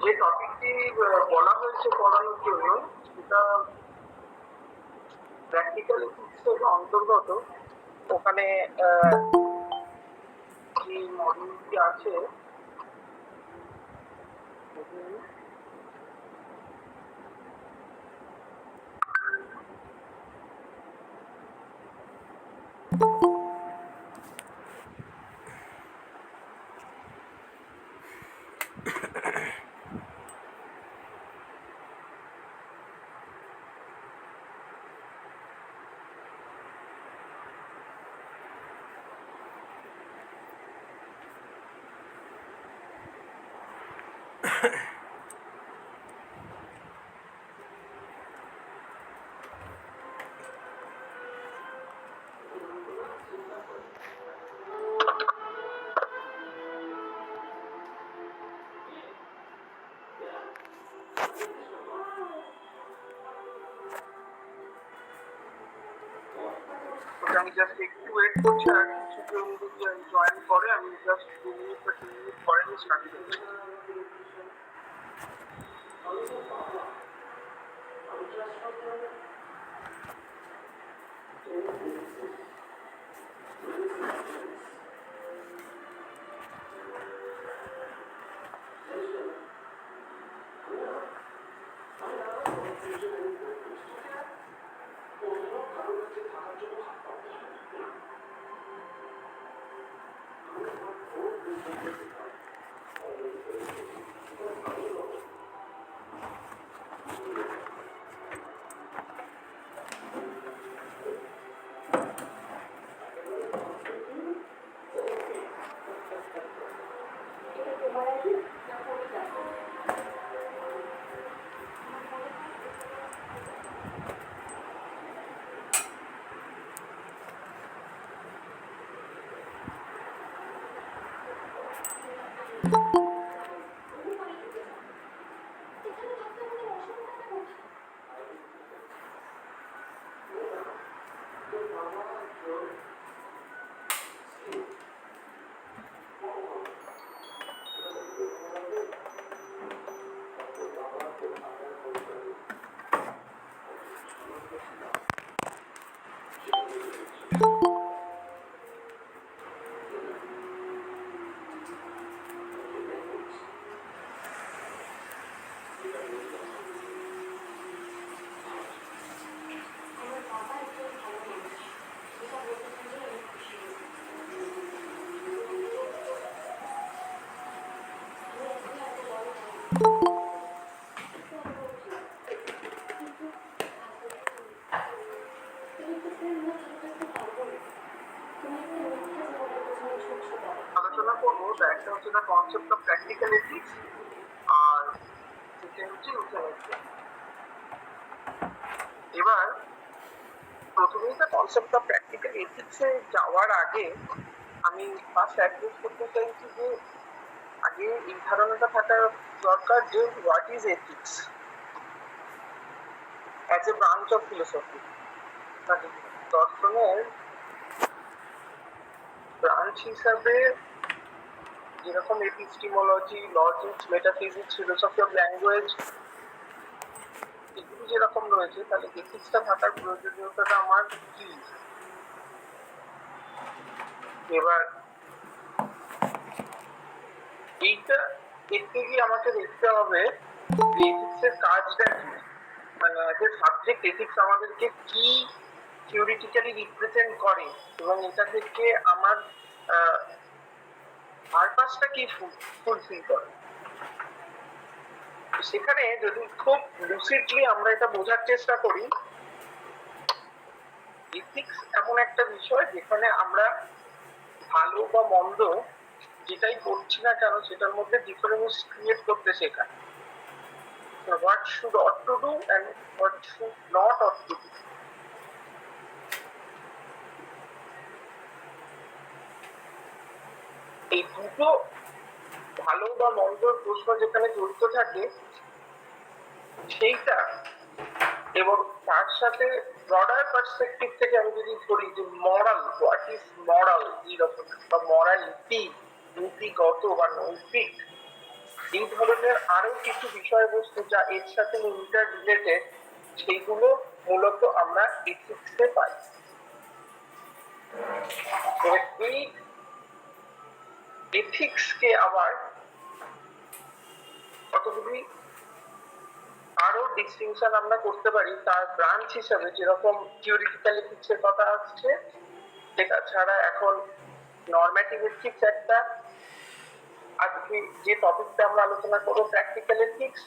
যে টপিকটি বলা হয়েছে পড়ানোর জন্য সেটা প্র্যাকটিক্যাল এথিক্সের অন্তর্গত। ওখানে যে মডিউলটি আছে আমি জাস্ট একটু ওয়েট করছি, আর কিছু জয়েন করে আমি জাস্ট 2 মিনিট বা 3 মিনিট পরে আমি স্টার্ট করছি। আলোচনা করবো একটা হচ্ছে the concept of practical ethics, আর সেকেন্ড হচ্ছে ইউথেনাসিয়া। এবার প্রথমেই দ্য কনসেপ্ট অফ প্র্যাকটিক্যাল এথিক্সে যাওয়ার আগে আমি ফার্স্ট অ্যাড্রেস করতে চাইছি যে আগে এই ধারণাটা থাকা দরকার যে what is ethics as a branch of philosophy. দর্শনের ব্রাঞ্চ হিসাবে যেরকম epistemology, logics, metaphysics, philosophy of language এগুলি যেরকম রয়েছে, তাহলে এথিক্সটা থাকার প্রয়োজনীয়তাটা আমার কি? এবার এইটা দেখতে গিয়ে আমাকে দেখতে হবে এথিক্সের কাজটা কি, মানে যে সাবজেক্ট এথিক্স আমাদেরকে কি থিওরিটিক্যালি রিপ্রেজেন্ট করে এবং এটা থেকে আমার পারপাসটা কি ফুলফিল করে। সেখানে যদি খুব লুসিডলি আমরা এটা বোঝার চেষ্টা করি, এথিক্স এমন একটা বিষয় যেখানে আমরা ভালো বা মন্দ যেটাই করছি না কেন সেটার মধ্যে ডিফারেন্স ক্রিয়েট করতে শেখা। What should ought to do and what should not ought to do. এই দুটো ভালো বা মন্দর প্রশ্ন যেখানে জড়িত থাকে সেইটা, এবং তার সাথে ব্রডার পার্সপেক্টিভ থেকে আমি যদি ধরি যে মরাল, হোয়াট ইজ মরাল, এই রকম বা মরালিটি, নীতিগত বা নৈতিক, এই ধরনের আরো কিছু বিষয়বস্তু যা এর সাথে ইন্টার রিলেটেড, সেইগুলো মূলত আমরা এথিক্সে পাই। এই এথিক্সকে আবার কতগুলি আরো ডিস্টিংশন আমরা করতে পারি তার ব্রাঞ্চ হিসাবে, যেরকম থিওরিটিক্যাল এথিক্সের কথা আসছে, সেটা ছাড়া এখন নরমেটিভ এথিক্স একটা, আজকে যে টপিকটা আমরা আলোচনা করবো প্র্যাকটিক্যাল এথিক্স,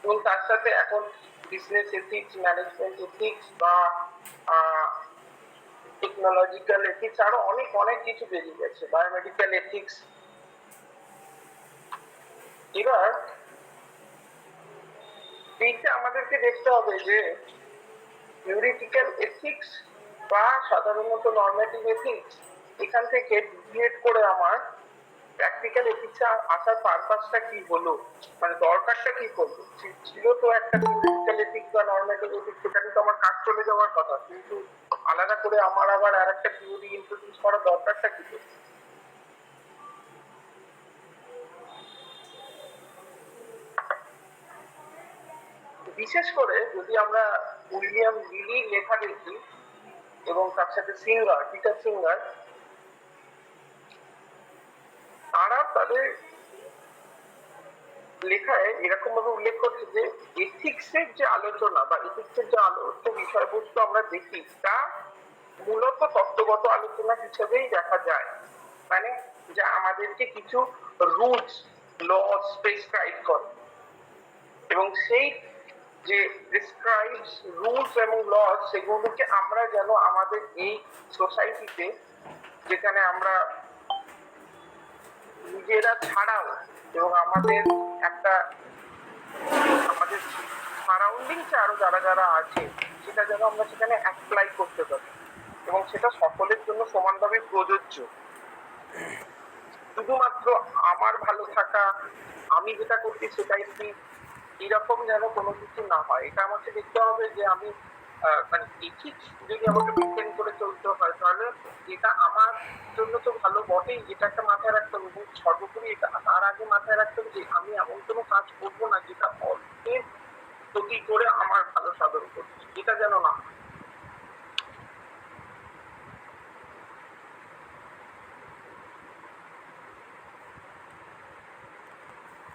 এবং তার সাথে এখন বিজনেস এথিক্স, ম্যানেজমেন্ট এথিক্স বা টেকনোলজিক্যাল এথিক্স, আরো অনেক অনেক কিছু বেরিয়ে গেছে, বায়োমেডিক্যাল এথিক্স। এবার এইটা আমাদেরকে দেখতে হবে যে থিওরিটিক্যাল এথিক্স বা সাধারণত নরমেটিভ এথিক্স, এখান থেকে ডিভিয়েট করে আমার প্র্যাকটিক্যাল এথিক্সে আসার পারপাসটা কি হলো, মানে দরকারটা কি করলো। ছিল তো একটা থিওরিটিক্যাল এথিক্স বা নরমেটিভ এথিক্স, সেখানে তো আমার কাজ চলে যাওয়ার কথা, কিন্তু আলাদা করে আমার আবার আর একটা থিওরি ইন্ট্রোডিউস করার দরকারটা কি? বিশেষ করে যদি আমরা উইলিয়াম লিলি লেখা দেখি এবং তার সাথে সিঙ্গার, পিটার সিঙ্গার, তারা তাদের লেখায় এরকম ভাবে উল্লেখ করছে যে এথিক্সের যে আলোচনা বা এথিক্সের যে আলোচ্য বিষয়বস্তু আমরা দেখি, তা মূলত তত্ত্বগত আলোচনা হিসেবেই দেখা যায়। মানে যা আমাদেরকে কিছু রুলস, লস প্রেসক্রাইব করে, এবং সেই যে প্রেসক্রাইবস রুলস এবং লস, সেগুলোকে আমরা যেন আমাদের এই সোসাইটিতে, যেখানে আমরা নিজেরা ছাড়াও এবং আমাদের একটা আমাদের সারাউন্ডিংসে আরো যারা যারা আছে, সেটা যেন আমরা সেখানে অ্যাপ্লাই করতে পারি এবং সেটা সকলের জন্য সমানভাবে প্রযোজ্য। শুধুমাত্র আমার ভালো থাকা, আমি যেটা করছি সেটাই ঠিক, এরকম যেন কোনো কিছু না হয়। এটা আমাকে দেখতে হবে যে আমি মানে এথিক্স যদি আমাকে মেনটেন করে চলতে হয়, তাহলে এটা আমার জন্য তো ভালো বটেই, এটা একটা মাথায় রাখতে হবে, এবং সর্বোপরি এটা তার আগে মাথায় রাখতে হবে যে আমি এমন কোনো কাজ করবো না যেটা অর্থের ক্ষতি করে আমার ভালো সাধন করছে, এটা যেন না।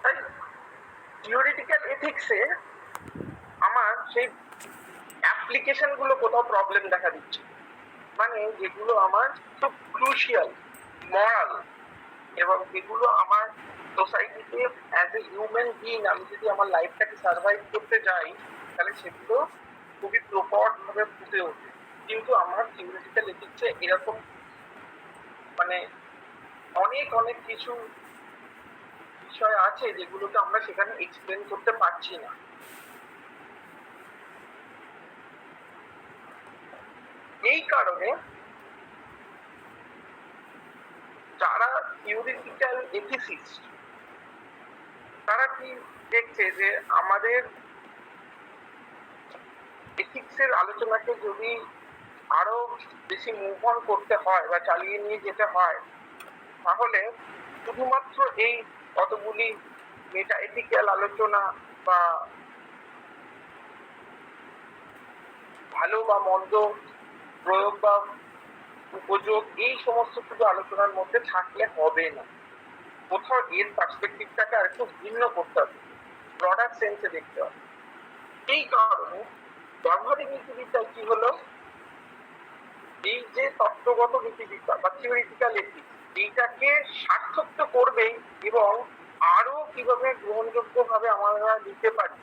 তাই থিওরিটিক্যাল এথিক্সে আমার সেই অ্যাপ্লিকেশন গুলো কোথাও প্রবলেম দেখা দিচ্ছে, মানে যেগুলো আমার খুব ক্রুশিয়াল, মরাল, এবং যেগুলো আমার সোসাইটিতে অ্যাজ এ হিউম্যান বিইং আমি যদি আমার লাইফটাকে সার্ভাইভ করতে যাই, তাহলে সেগুলো খুবই প্রকট ভাবে ফুটে ওঠে। কিন্তু আমার থিওরিটিক্যাল এথিক্সে এরকম মানে অনেক অনেক কিছু বিষয় আছে যেগুলোকে আমরা সেখানে এক্সপ্লেন করতে পারছি না। এই কারণে যারা থিওরিটিক্যাল এথিসিস্ট, তারা কি দেখছে যে আমাদের এথিক্সের আলোচনাকে যদি আরো বেশি মুভ অন করতে হয় বা চালিয়ে নিয়ে যেতে হয়, তাহলে শুধুমাত্র এই কতগুলি মেটা এথিক্যাল আলোচনা বা ভালো বা মন্দ প্রয়োগ বা উপযোগ, এই সমস্ত শুধু আলোচনার মধ্যে থাকলে হবে না। কোথাও এর পার্সপেক্টিভটাকে আর একটু ভিন্ন করতে হবে, ব্রডার সেন্সে দেখতে হবে। এই কারণে ব্যবহারিক নীতিবিদ্যা কি হলো, এই যে তত্ত্বগত নীতিবিদ্যা বা থিওরিটিক্যাল এথিক্স, এইটাকে সার্থক তো করবেই, এবং আরো কিভাবে গ্রহণযোগ্য ভাবে আমরা নিতে পারি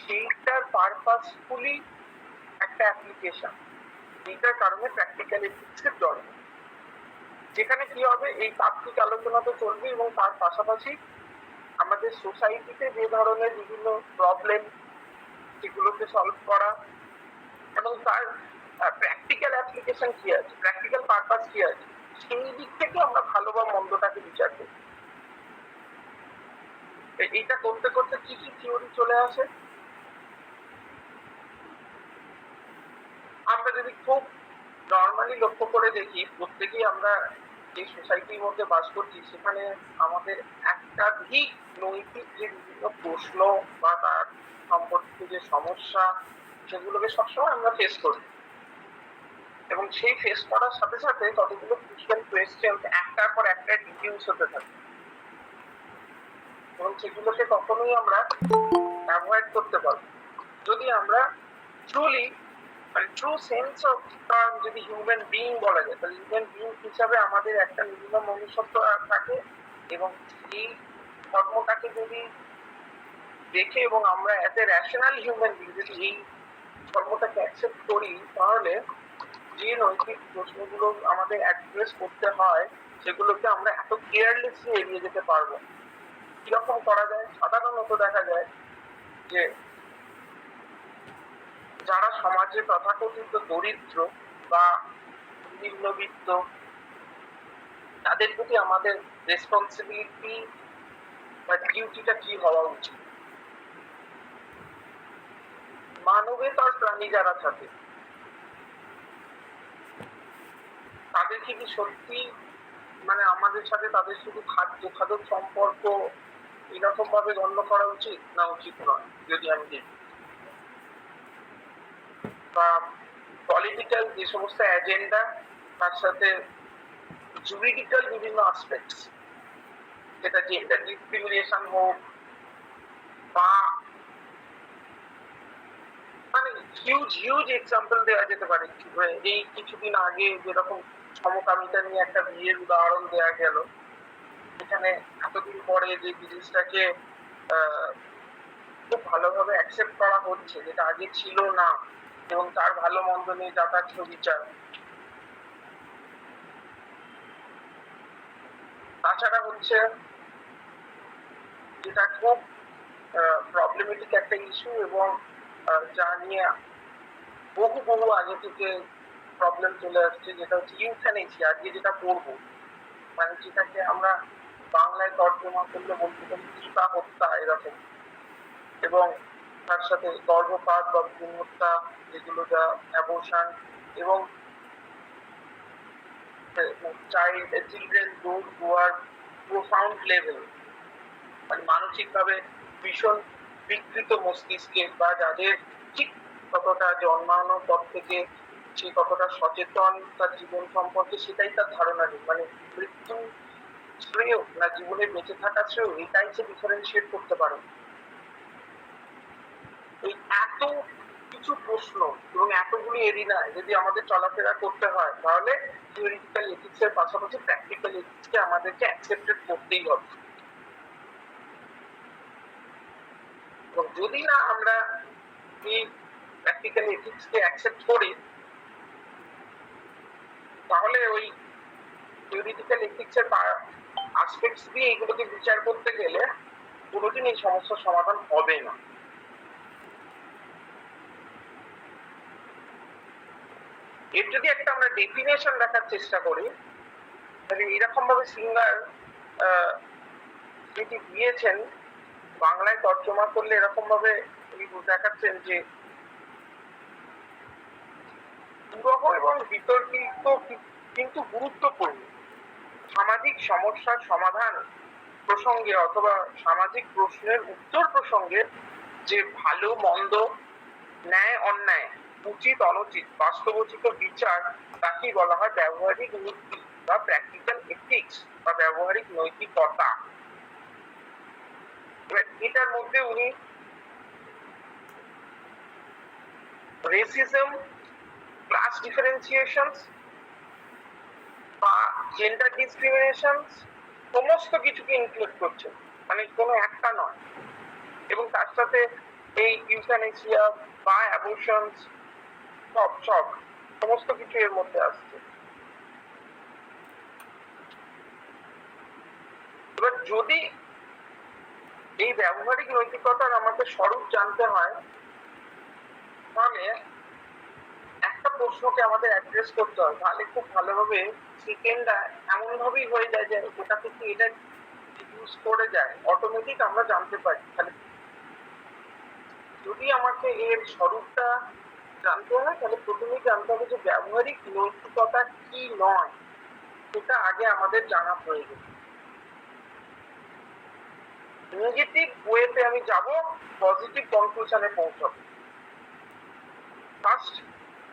সেইটার পারপাসফুলি একটা অ্যাপ্লিকেশন, এইটার কারণে প্র্যাকটিক্যাল এথিক্সের দরকার। যেখানে কি হবে, এই তাত্ত্বিক আলোচনা তো চলবে, এবং তার পাশাপাশি আমাদের সোসাইটিতে যে ধরনের বিভিন্ন প্রবলেম, সেগুলোকে সলভ করা, এবং তার প্র্যাকটিক্যাল অ্যাপ্লিকেশন কি আছে, প্র্যাকটিক্যাল পারপাস কি আছে, সেই দিক থেকে আমরা ভালো বা মন্দটাকে বিচার করি। এইটা করতে করতে কি কি থিওরি চলে আসে, আমরা যদি খুব নর্মালি লক্ষ্য করে দেখি, প্রত্যেকেই আমরা যে সোসাইটির মধ্যে বাস করছি সেখানে আমাদের একাধিক নৈতিক যে বিভিন্ন প্রশ্ন বা তার সম্পর্কিত যে সমস্যা সেগুলোকে সবসময় আমরা ফেস করি, এবং সেই ফেস করার সাথে সাথে কতগুলো ক্রুশিয়াল কোয়েশ্চেন একটার পর একটা ডিডিউস হতে থাকে, এবং সেগুলোকে কখনোই আমরা অ্যাভয়েড করতে পারবো যদি আমরা ট্রুলি মানে ট্রু সেন্স অফ টার্ম যদি হিউম্যান বিইং বলা যায়, তাহলে হিউম্যান বিইং হিসাবে আমাদের একটা মিনিমাম মনুষ্যত্ব থাকে, এবং এই ধর্মটাকে যদি দেখে এবং আমরা as a rational human being যদি এই ধর্মটাকে অ্যাকসেপ্ট করি, তাহলে যে নৈতিক প্রশ্নগুলো আমাদের অ্যাড্রেস করতে হয় সেগুলোকে আমরা এত কেয়ারলেসলি এড়িয়ে যেতে পারবো। কিরকম করা যায়? সাধারণত দেখা যায় যে যারা সমাজে তথাকথিত দরিদ্র বা নিম্নবিত্ত, তাদের প্রতি আমাদের রেসপন্সিবিলিটি বা ডিউটিটা কি হওয়া উচিত। মানবেতর প্রাণী যারা থাকে তাদেরকে কি সত্যি মানে আমাদের সাথে তাদের শুধু খাদ্য খাদক সম্পর্ক এরকম ভাবে গণ্য করা উচিত না উচিত নয়? যদি আমি দেখি বা পলিটিক্যাল যে সমস্ত এজেন্ডা, তার সাথে জুরিডিক্যাল বিভিন্ন আসপেক্টস, যেটা জেন্ডার ডিসক্রিমিনেশন হোক বা মানে হিউজ হিউজ এক্সাম্পল দেওয়া যেতে পারে। এই কিছুদিন আগে যেরকম সমকামিতা নিয়ে একটা বিয়ের উদাহরণ দেওয়া গেল, এখানে এতদিন পরে যে জিনিসটাকে খুব ভালোভাবে অ্যাকসেপ্ট করা হচ্ছে, যেটা আগে ছিল না, এবং তার ভালো মন্দ নিয়ে যথার্থ বিচার। তাছাড়া হচ্ছে যেটা খুব প্রবলেমেটিক একটা ইস্যু, এবং যা নিয়ে বহু বহু আগে থেকে প্রবলেম চলে আসছে, যেটা হচ্ছে ইউথ্যানেসিয়া। আজকে যেটা পড়বো মানে যেটাকে আমরা বাংলায় তর্জমা করলে বলতে পারি চিতা হত্যা এরকম, এবং তার সাথে গর্ভপাত বা ভ্রূণ হত্যা, যেগুলো যা অ্যাবর্শন, এবং children those who are profound level মানে মানসিকভাবে ভীষণ বিকৃত মস্তিষ্কে, বা যাদের ঠিক কতটা জন্মানোর পর থেকে সে কতটা সচেতন তার জীবন সম্পর্কে সেটাই তার ধারণা নেই, মানে মৃত্যু শ্রেয় না জীবনে বেঁচে থাকা শ্রেয়, এটাই সে ডিফারেন্সিয়েট করতে পারে। এই এত কিছু প্রশ্ন এবং এতগুলি এরিনায় যদি আমাদের চলাফেরা করতে হয়, তাহলে থিওরিটিক্যাল এথিক্স এর পাশাপাশি প্র্যাকটিক্যাল এথিক্সকে আমাদেরকে অ্যাকসেপ্টেড করতেই হবে। এবং যদি না আমরা এই প্র্যাকটিক্যাল এথিক্সকে অ্যাকসেপ্ট করি, তাহলে ওই থিওরিটিক্যাল এথিক্স এর অ্যাসপেক্টস দিয়ে এগুলোকে বিচার করতে গেলে কোনোদিন এই সমস্যার সমাধান হবে না। এর যদি একটা আমরা ডেফিনেশন দেখার চেষ্টা করি, তাহলে এরকম ভাবে সিঙ্গার যেটি দিয়েছেন বাংলায় তর্জমা করলে এরকম ভাবে দেখাচ্ছেন যে দুরহ এবং বিতর্কিত কিন্তু গুরুত্বপূর্ণ সামাজিক সমস্যার সমাধান প্রসঙ্গে অথবা সামাজিক প্রশ্নের উত্তর প্রসঙ্গে যে ভালো মন্দ, ন্যায় অন্যায়, উচিত অনুচিত, বাস্তবোচিত বিচার, তাকেই বলা হয় ব্যবহারিক নীতি বা প্র্যাকটিক্যাল এথিক্স বা ব্যবহারিক নৈতিকতা। এটার মধ্যে উনি রেসিজম, ক্লাস ডিফারেন্সিয়েশনস বা জেন্ডার ডিসক্রিমিনেশন সমস্ত কিছুকে ইনক্লুড করছে, মানে কোনো একটা নয়। এবং তার সাথে এই ইউথ্যানেসিয়া বা অ্যাবর্শনস সব সমস্ত কিছু এর মধ্যে আসছে। এবার যদি এই ব্যবহারিক নৈতিকতার আমাদের স্বরূপ জানতে হয়, তাহলে একটা প্রশ্নকে আমাদের অ্যাড্রেস করতে হয়, তাহলে খুব ভালোভাবে সেকেন্ডটা এমন ভাবেই হয়ে যায় যে ওটা থেকে এটা ইউজ করে যায়, অটোমেটিক আমরা জানতে পারি। তাহলে যদি আমাকে এর স্বরূপটা জানতে হয়, তাহলে প্রথমেই জানতে হবে যে ব্যবহারিক নৈতিকতা কি নয়, সেটা আগে আমাদের জানা প্রয়োজন। নেগেটিভ ওয়েতে আমি যাব, পজিটিভ কনক্লুশনে পৌঁছাবো। ফার্স্ট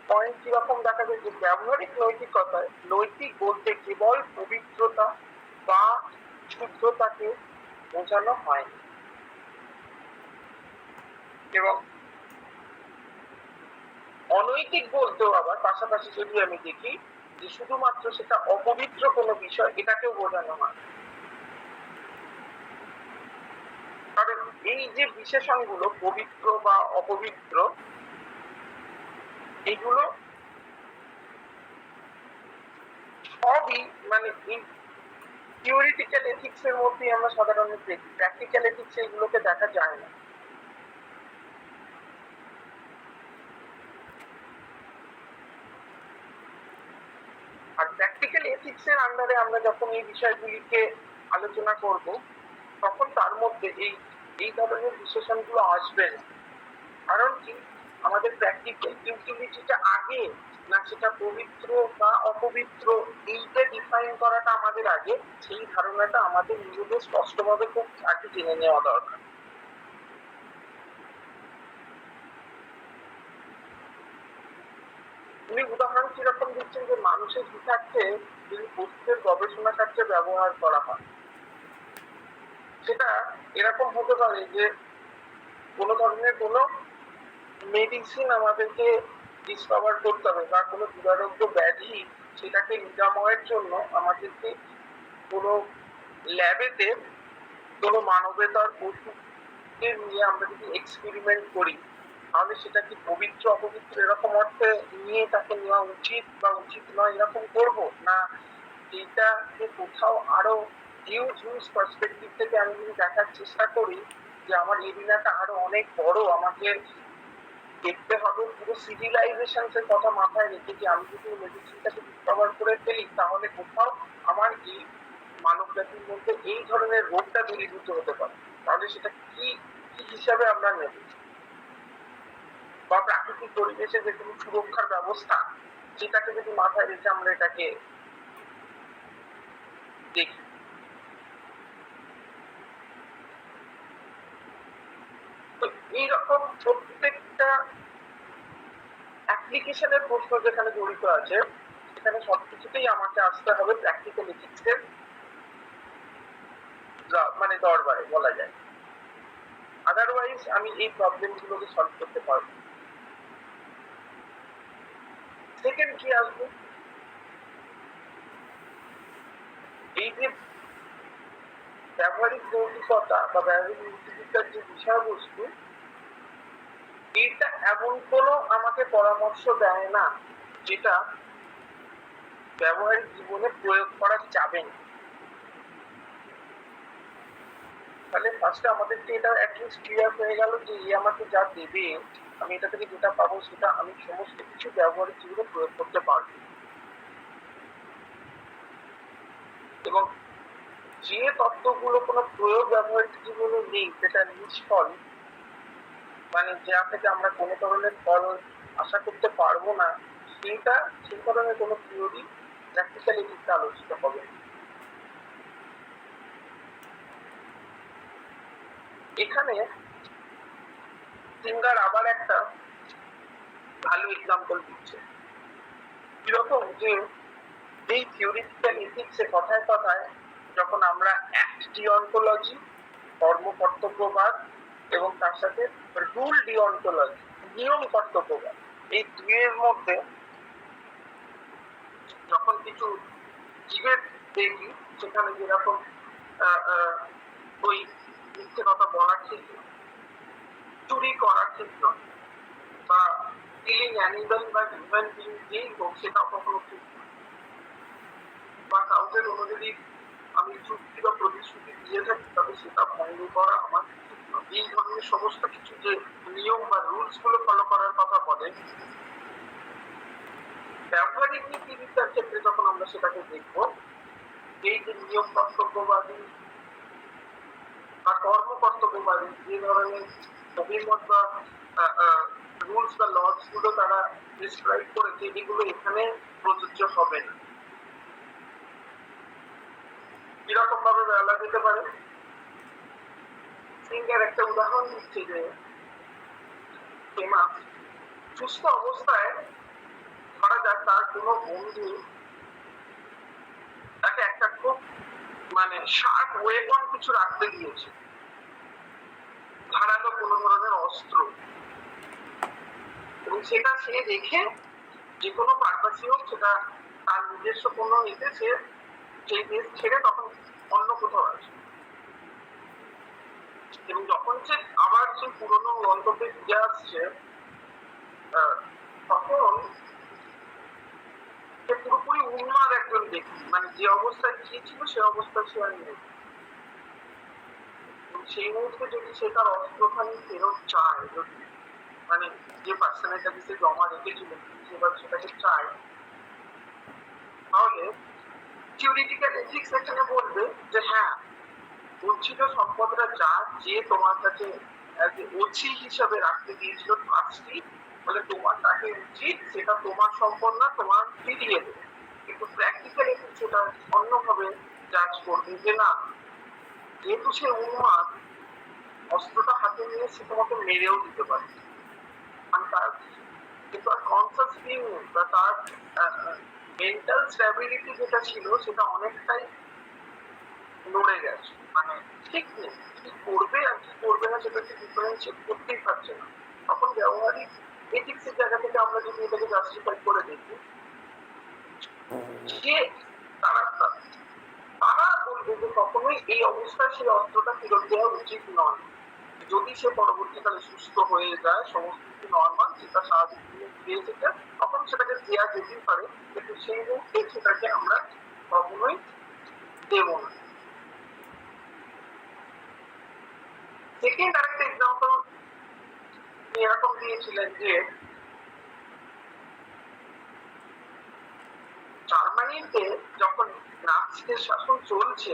পয়েন্ট কিরকম দেখা যায় যে ব্যবহারিক নৈতিকতায় নৈতিক বলতে কেবল পবিত্রতা বা শুদ্ধতাকে বোঝানো হয়, এবং অনৈতিক বলতেও আবার পাশাপাশি যদি আমি দেখি যে শুধুমাত্র সেটা অপবিত্র কোনো বিষয় এটাকেও বোঝানো হয়। কারণ এই যে বিশেষণগুলো পবিত্র বা অপবিত্র, এগুলো সবই মানে থিওরিটিক্যাল এথিক্স এর মধ্যে আমরা সাধারণত দেখি, প্র্যাকটিক্যাল এথিক্স এগুলোকে দেখা যায় না। আর প্র্যাকটিক্যাল এথিক্স এর আন্ডারে আমরা যখন এই বিষয়গুলিকে আলোচনা করব তখন তার মধ্যে এই ধরনের বিশেষণগুলো আসবে না। কারণ কি, আমাদের প্র্যাকটিক্যাল ইউটিলিটিটা আগে, না সেটা পবিত্র বা অপবিত্র এইটা ডিফাইন করাটা আমাদের আগে, সেই ধারণাটা আমাদের নিজেদের স্পষ্টভাবে খুব আগে জেনে নেওয়া দরকার। উনি উদাহরণ কিরকম দিচ্ছেন যে মানুষের হিতার্থে যদি বস্তুর গবেষণা কার্যে ব্যবহার করা হয়, সেটা এরকম হতে পারে যে কোনো ধরনের কোনো মেডিসিন আমাদেরকে ডিসকভার করতে হবে বা কোনো দুরারোগ্য ব্যাধি সেটাকে নিরাময়ের জন্য আমাদেরকে কোনো ল্যাবেতে কোনো মানবেতর পশুকে নিয়ে আমরা যদি এক্সপেরিমেন্ট করি, তাহলে সেটা কি পবিত্র অপবিত্র এরকম অর্থে নিয়ে তাকে নেওয়া উচিত বা উচিত নয় এরকম করব, না এইটাকে কোথাও আরো হিউজ পার্সপেক্টিভ থেকে আমি যদি দেখার চেষ্টা করি যে আমার এরিয়াটা আরো অনেক বড়, আমাকে দেখতে হবে পুরো সিভিলাইজেশন এর কথা মাথায় রেখে যে আমি যদি মেডিসিনটাকে ডিসকভার করে ফেলি তাহলে কোথাও আমার এই মানব জাতির মধ্যে এই ধরনের রোগটা দূরীভূত হতে পারে, তাহলে সেটা কি হিসাবে আমরা নেব, বা প্রাকৃতিক পরিবেশে যে কোনো সুরক্ষার ব্যবস্থা সেটাকে যদি মাথায় রেখে আমরা এটাকে দেখি। তো এইরকম প্রত্যেকটা অ্যাপ্লিকেশনের প্রশ্ন যেখানে জড়িত আছে সেখানে সবকিছুতেই আমাকে আসতে হবে প্র্যাকটিক্যাল এথিক্সের মানে দরবারে বলা যায়, আদারওয়াইজ আমি এই প্রবলেমগুলোকে সলভ করতে পারবো। সেকেন্ড কি আসবে, এই যে ব্যবহারিক নৈতিকতা বা ব্যবহারিক নৈতিকতার যে বিষয়বস্তু, এটা এমন কোনো আমাকে পরামর্শ দেয় না যেটা ব্যবহারিক জীবনে প্রয়োগ করা যাবে না। তাহলে ফার্স্টে আমাদেরকে এটা অ্যাটলিস্ট ক্লিয়ার হয়ে গেল যে এই আমাকে যা দেবে আমি এটা থেকে যেটা পাবো সেটা আমি সমস্ত কিছু ব্যবহারিক জীবনে প্রয়োগ করতে পারবো, এবং যে তত্ত্বগুলো কোনো প্রয়োগ ব্যবহারিক জীবনে নেই সেটা নিষ্ফল, মানে যা থেকে আমরা কোনো ধরনের ফল আশা করতে পারবো না, সেটা সেই ধরনের কোনো থিওরি প্র্যাকটিক্যাল এথিক্সে আলোচিত হবে। এখানে সিঙ্গার আবার একটা ভালো এক্সাম্পল দিচ্ছে, কিরকম যে এই থিওরিটিক্যাল এথিক্সে কথায় কথায় যখন আমরা অ্যাক্ট ডিঅন্টোলজি, কর্ম কর্তব্যবাদ, এবং তার সাথে রুল ডিঅন্টোলজি, নিয়ম কর্তব্যবাদ, এই দুইয়ের মধ্যে যখন কিছু জীবের দেখি সেখানে যেরকম ওই মিথ্যে কথা বলা ঠিক নয়, চুরি করা ঠিক নয়, বা কিলিং অ্যানিমাল বা হিউম্যান বিং যেই হোক সেটা কখনো ঠিক নয়, বা কাউকে কোনো যদি আমি চুক্তি বা প্রতিশ্রুতি দিয়ে থাকি তবে সেটা ভঙ্গ করা আমার ঠিক নয়। এই ধরনের সমস্ত কিছু যে নিয়ম বা রুলস গুলো ফলো করার কথা বলে, ব্যবহারিক নীতিবিদ্যার ক্ষেত্রে যখন আমরা সেটাকে দেখবো, এই যে নিয়ম কর্তব্যবাদী বা কর্ম কর্তব্যবাদী যে ধরনের অভিমত বা রুলস বা লস গুলো তারা ডিসক্রাইব করেছে, এগুলো এখানে প্রযোজ্য হবে না। কিরকম ভাবে বেলা যেতে পারে। সিংহের একটা উদাহরণ দিচ্ছি যে হেমা সুস্থ অবস্থায় ধরা যাক তার কোনো বন্ধু তাকে একটা খুব মানে শার্প ওয়েপন কিছু রাখতে দিয়েছে, ধারালো কোনো ধরনের অস্ত্র, এবং সেটা সে দেখে যে কোনো পারপাসই হোক সেটা তার নিজস্ব কোনো এতে সে সেই দেশ ছেড়ে তখন অন্য কোথাও আসে, এবং যখন সে আবার সেই পুরোনো গন্তব্যে ফিরে আসছে তখন সে পুরোপুরি উন্মাদ একজন ব্যক্তি, মানে যে অবস্থায় গিয়েছিল সে অবস্থায় সে আর নেই। সেই মুহূর্তে যদি সে তার অস্ত্রখানি ফেরত চায়, যদি মানে যে পার্সোনালটাকে সে জমা রেখেছিল সেবার সেটাকে চায়, তাহলে থিওরিটিক্যাল এথিক্স এখানে বলবে যে হ্যাঁ গচ্ছিত সম্পদটা যা যে তোমার কাছে ওছি হিসাবে রাখতে দিয়েছিল ট্রাস্টি, বলে তোমার তাকে উচিত সেটা তোমার সম্পদ না তোমার ফিরিয়ে দেবে, কিন্তু প্র্যাকটিক্যাল এথিক্স সেটা অন্যভাবে জাজ করবে যে না, যেহেতু সে উন্মাদ অস্ত্রটা হাতে নিয়ে সে তোমাকে মেরেও দিতে পারে, মানে তার কিন্তু আর কনসাস বিং বা তার মেন্টাল স্ট্যাবিলিটি যেটা ছিল সেটা অনেকটাই নড়ে গেছে, মানে ঠিক নেই, কি করবে আর কি করবে না সেটাকে ডিফারেন্সিয়েট করতেই পারছে না। তখন ব্যবহারিক এথিক্স এর জায়গা থেকে আমরা যদি এটাকে জাস্টিফাই করে দেখি, যে তারা বলবে যে কখনোই এই অবস্থায় সেই অস্ত্রটা ফেরত দেওয়া উচিত নয়, যদি সে পরবর্তীকালে সুস্থ হয়ে যায়, সমস্ত কিছু নর্মাল, সেটা স্বাভাবিক ফিরে যেতে, তখন সেটাকে দেওয়া যেতেই পারে, কিন্তু সেই মুহূর্তে সেটাকে আমরা কখনোই দেব না। সেকেন্ড আরেকটা এক্সাম্পল এরকম দিয়েছিলেন যে জার্মানিতে যখন নাৎসিদের শাসন চলছে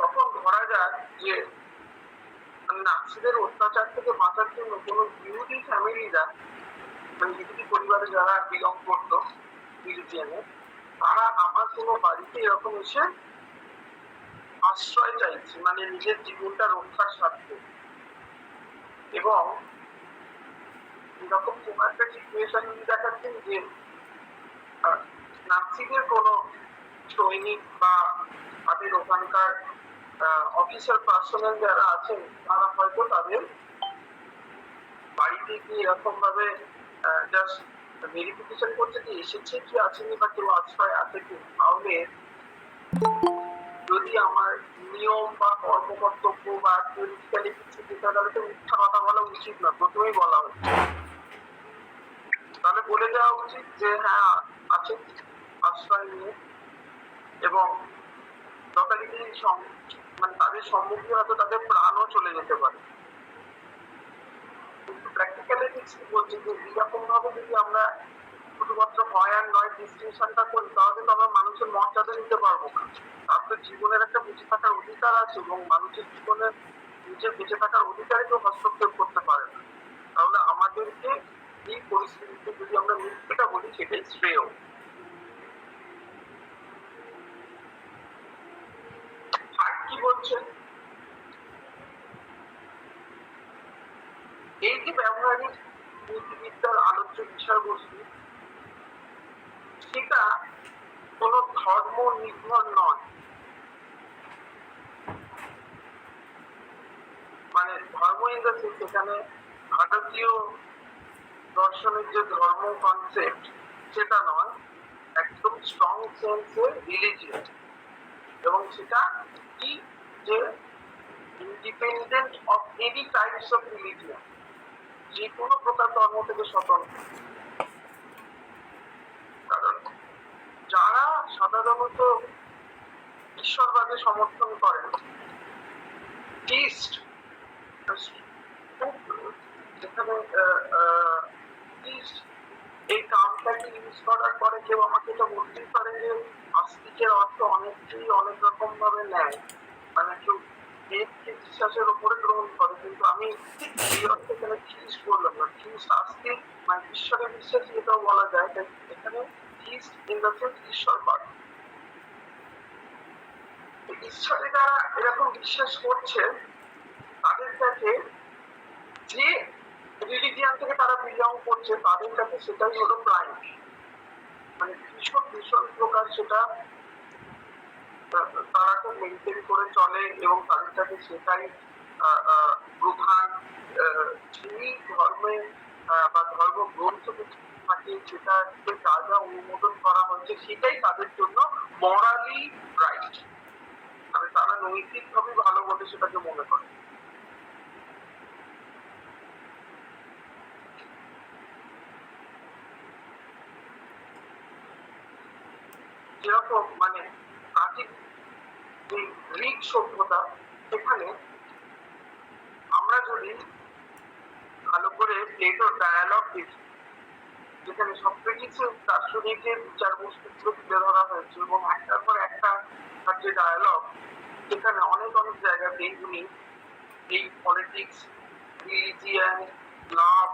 তখন ধরা যাক যে নাৎসিদের অত্যাচার থেকে বাঁচার জন্য কোনো ইহুদি ফ্যামিলিরা, মানে ইহুদি পরিবারে যারা বিলং করতো বেলজিয়ামে, তারা আমার কোনো বাড়িতে এরকম এসে আশ্রয় চাইছে, মানে নিজের জীবনটা রক্ষার স্বার্থে, এবং এরকম কোন একটা সিচুয়েশন দেখাচ্ছেন যে নাৎসিদের কোনো সৈনিক বা তাদের ওখানকার অফিসার পার্সোনাল যারা আছেন তারা হয়তো তাদের বাড়িতে গিয়ে এরকম ভাবে জাস্ট ভেরিফিকেশন করছে যে এসেছে কি আসেনি বা কেউ আশ্রয় আছে কি, তাহলে যদি আমার নিয়ম বা কর্মকর্তব্য বা থিওরিটিক্যালি কিছু যেটা, তাহলে তো মিথ্যা কথা বলা উচিত না, প্রথমেই বলা হচ্ছে, তাহলে বলে দেওয়া উচিত যে হ্যাঁ আছে আশ্রয় নিয়ে, এবং যথারীতি মানে তাদের সম্মুখে হয়তো তাদের প্রাণও চলে যেতে পারে। কিন্তু প্র্যাকটিক্যাল এথিক্স কি বলছে যে এরকম ভাবে যদি আমরা শুধুমাত্র হয় আর নয় ডিস্টিংশনটা করি, তাহলে তো আমরা মানুষের মর্যাদা নিতে পারবো না। তার তো জীবনের একটা বেঁচে থাকার অধিকার আছে, এবং মানুষের জীবনের নিজের বেঁচে থাকার অধিকারে কেউ হস্তক্ষেপ করতে পারে না। তাহলে আমাদেরকে এই পরিস্থিতিতে যদি আমরা মিথ্যেটা বলি সেটাই শ্রেয়। আর কি বলছেন, এই যে ব্যবহারিক নীতিবিদ্যার আলোচ্য বিষয়বস্তু সেটা কোনো ধর্ম নির্ভর নয়, মানে ধর্ম ইন দ্য সেন্স এখানে ভারতীয় দর্শনের যে ধর্ম কনসেপ্ট সেটা নয়, একদম স্ট্রং সেন্সে রিলিজিয়াস, এবং সেটা কি যে independent of any types of religion, যে কোনো প্রকার ধর্ম থেকে স্বতন্ত্র। কারণ যারা সাধারণত ঈশ্বরবাদে সমর্থন করেন, যেখানে এই কামটাকে ইউজ করার পরে কেউ আমাকে এটা বলতেই পারে যে আস্তিকের অর্থ অনেকেই অনেক রকম ভাবে নেয়, মানে কেউ দেবকে বিশ্বাসের উপরে গ্রহণ করে, কিন্তু আমি এই অর্থে এখানে খ্রিস্ট বললাম না, খ্রিস্ট আস্তিক মানে ঈশ্বরের বিশ্বাসী এটাও বলা যায়, তাই এখানে খ্রিস্ট ইন দ্য সেন্স ঈশ্বরবাদ। এবং যথারীতি সংবিধান যেটা বলা যায় যে এখানে খ্রিস্ট ইন দ্য সেন্স ঈশ্বরবাদ, এবং সেটা কি যে ঈশ্বরে যারা এরকম বিশ্বাস করছে তাদের কাছে, যে রিলিজিয়ান থেকে তারা বিলং করছে তাদের কাছে সেটাই হলো প্রাইম, মানে ভীষণ ভীষণ প্রকার সেটা তারা খুব মেনটেন করে চলে এবং তাদের কাছে সেটাই প্রধান। সেই ধর্মে বা ধর্ম গ্রন্থ থাকে সেটাকে যা যা অনুমোদন করা হচ্ছে সেটাই তাদের জন্য মরালি রাইট, মানে তারা নৈতিকভাবে ভালো বলে সেটাকে মনে করে। যেরকম মানে প্রাচীন যে গ্রিক সভ্যতা, সেখানে আমরা যদি ভালো করে প্লেটোর ডায়ালগ দেখি, যেখানে সক্রেটিসের দার্শনিকের বিচারবস্তুগুলো তুলে ধরা হয়েছে এবং একটার পর একটা তার যে ডায়ালগ, সেখানে অনেক অনেক জায়গাতেই উনি এই পলিটিক্স, রিলিজিয়ান, লাভ,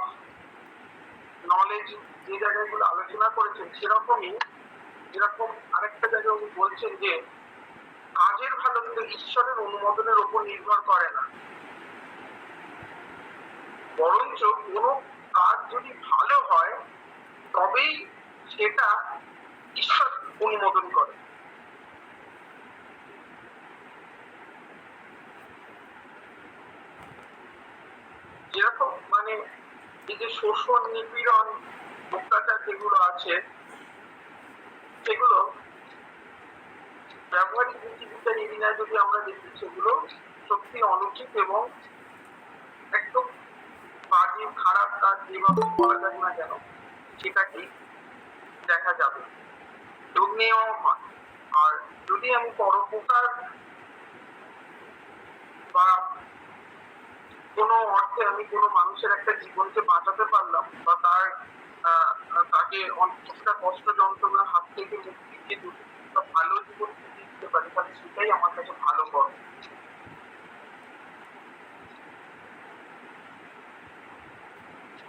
নলেজ যে জায়গাগুলো আলোচনা করেছেন, সেরকমই যেরকম আরেকটা জায়গায় উনি বলছেন যে কাজের ভালো কিন্তু ঈশ্বরের অনুমোদনের উপর নির্ভর করে না, বরঞ্চ কোনো কাজ যদি ভালো হয় তবেই সেটা ঈশ্বর অনুমোদন করে। যেরকম মানে এই যে শোষণ, নিপীড়ন, অত্যাচার যেগুলো আছে সেগুলো ব্যবহারিক নীতিবিদ্যার এরিয়ায় যদি আমরা দেখি সেগুলো সত্যি অনুচিত এবং একদম বাজে খারাপ কাজ যেভাবে করা যাক না কেন সেটাকে দেখা যাবে এবং নেওয়াও হয়। আর যদি আমি পরোপকার বা কোনো অর্থে আমি কোনো মানুষের একটা জীবনকে বাঁচাতে পারলাম বা তাকে অনেকটা কষ্ট যন্ত্রণার হাত থেকে মুক্তি দিয়ে দুটি ভালো জীবন দিতে পারি, তাহলে সেটাই আমার কাছে ভালো কর্ম।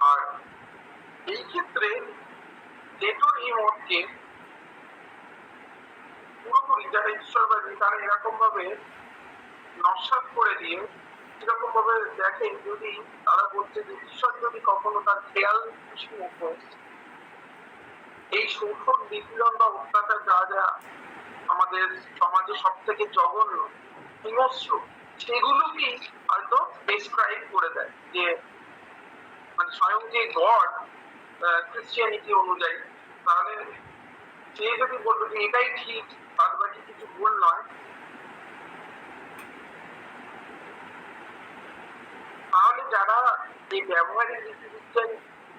আর এই ক্ষেত্রে প্লেটোর এই মতকে পুরোপুরি যারা ঈশ্বরবাদী তারা এরকম ভাবে নস্যাৎ করে দিয়ে এরকম ভাবে দেখেন, যদি তারা বলছে যে ঈশ্বর যদি কখনো তার খেয়াল খুশি মতো এই শোষণ, নিপীড়ন বা অত্যাচার যা যা আমাদের সমাজে সব থেকে জঘন্য হিংস্র সেগুলোকে হয়তো ডেসক্রাইব করে দেয়, যে মানে স্বয়ং যে গড খ্রিস্টিয়ানিটি অনুযায়ী, তাহলে সে যদি বলতো যে এটাই ঠিক বাদ বাকি কিছু ভুল নয়, তাহলে যারা এই ব্যবহারিক নীতিবিজ্ঞান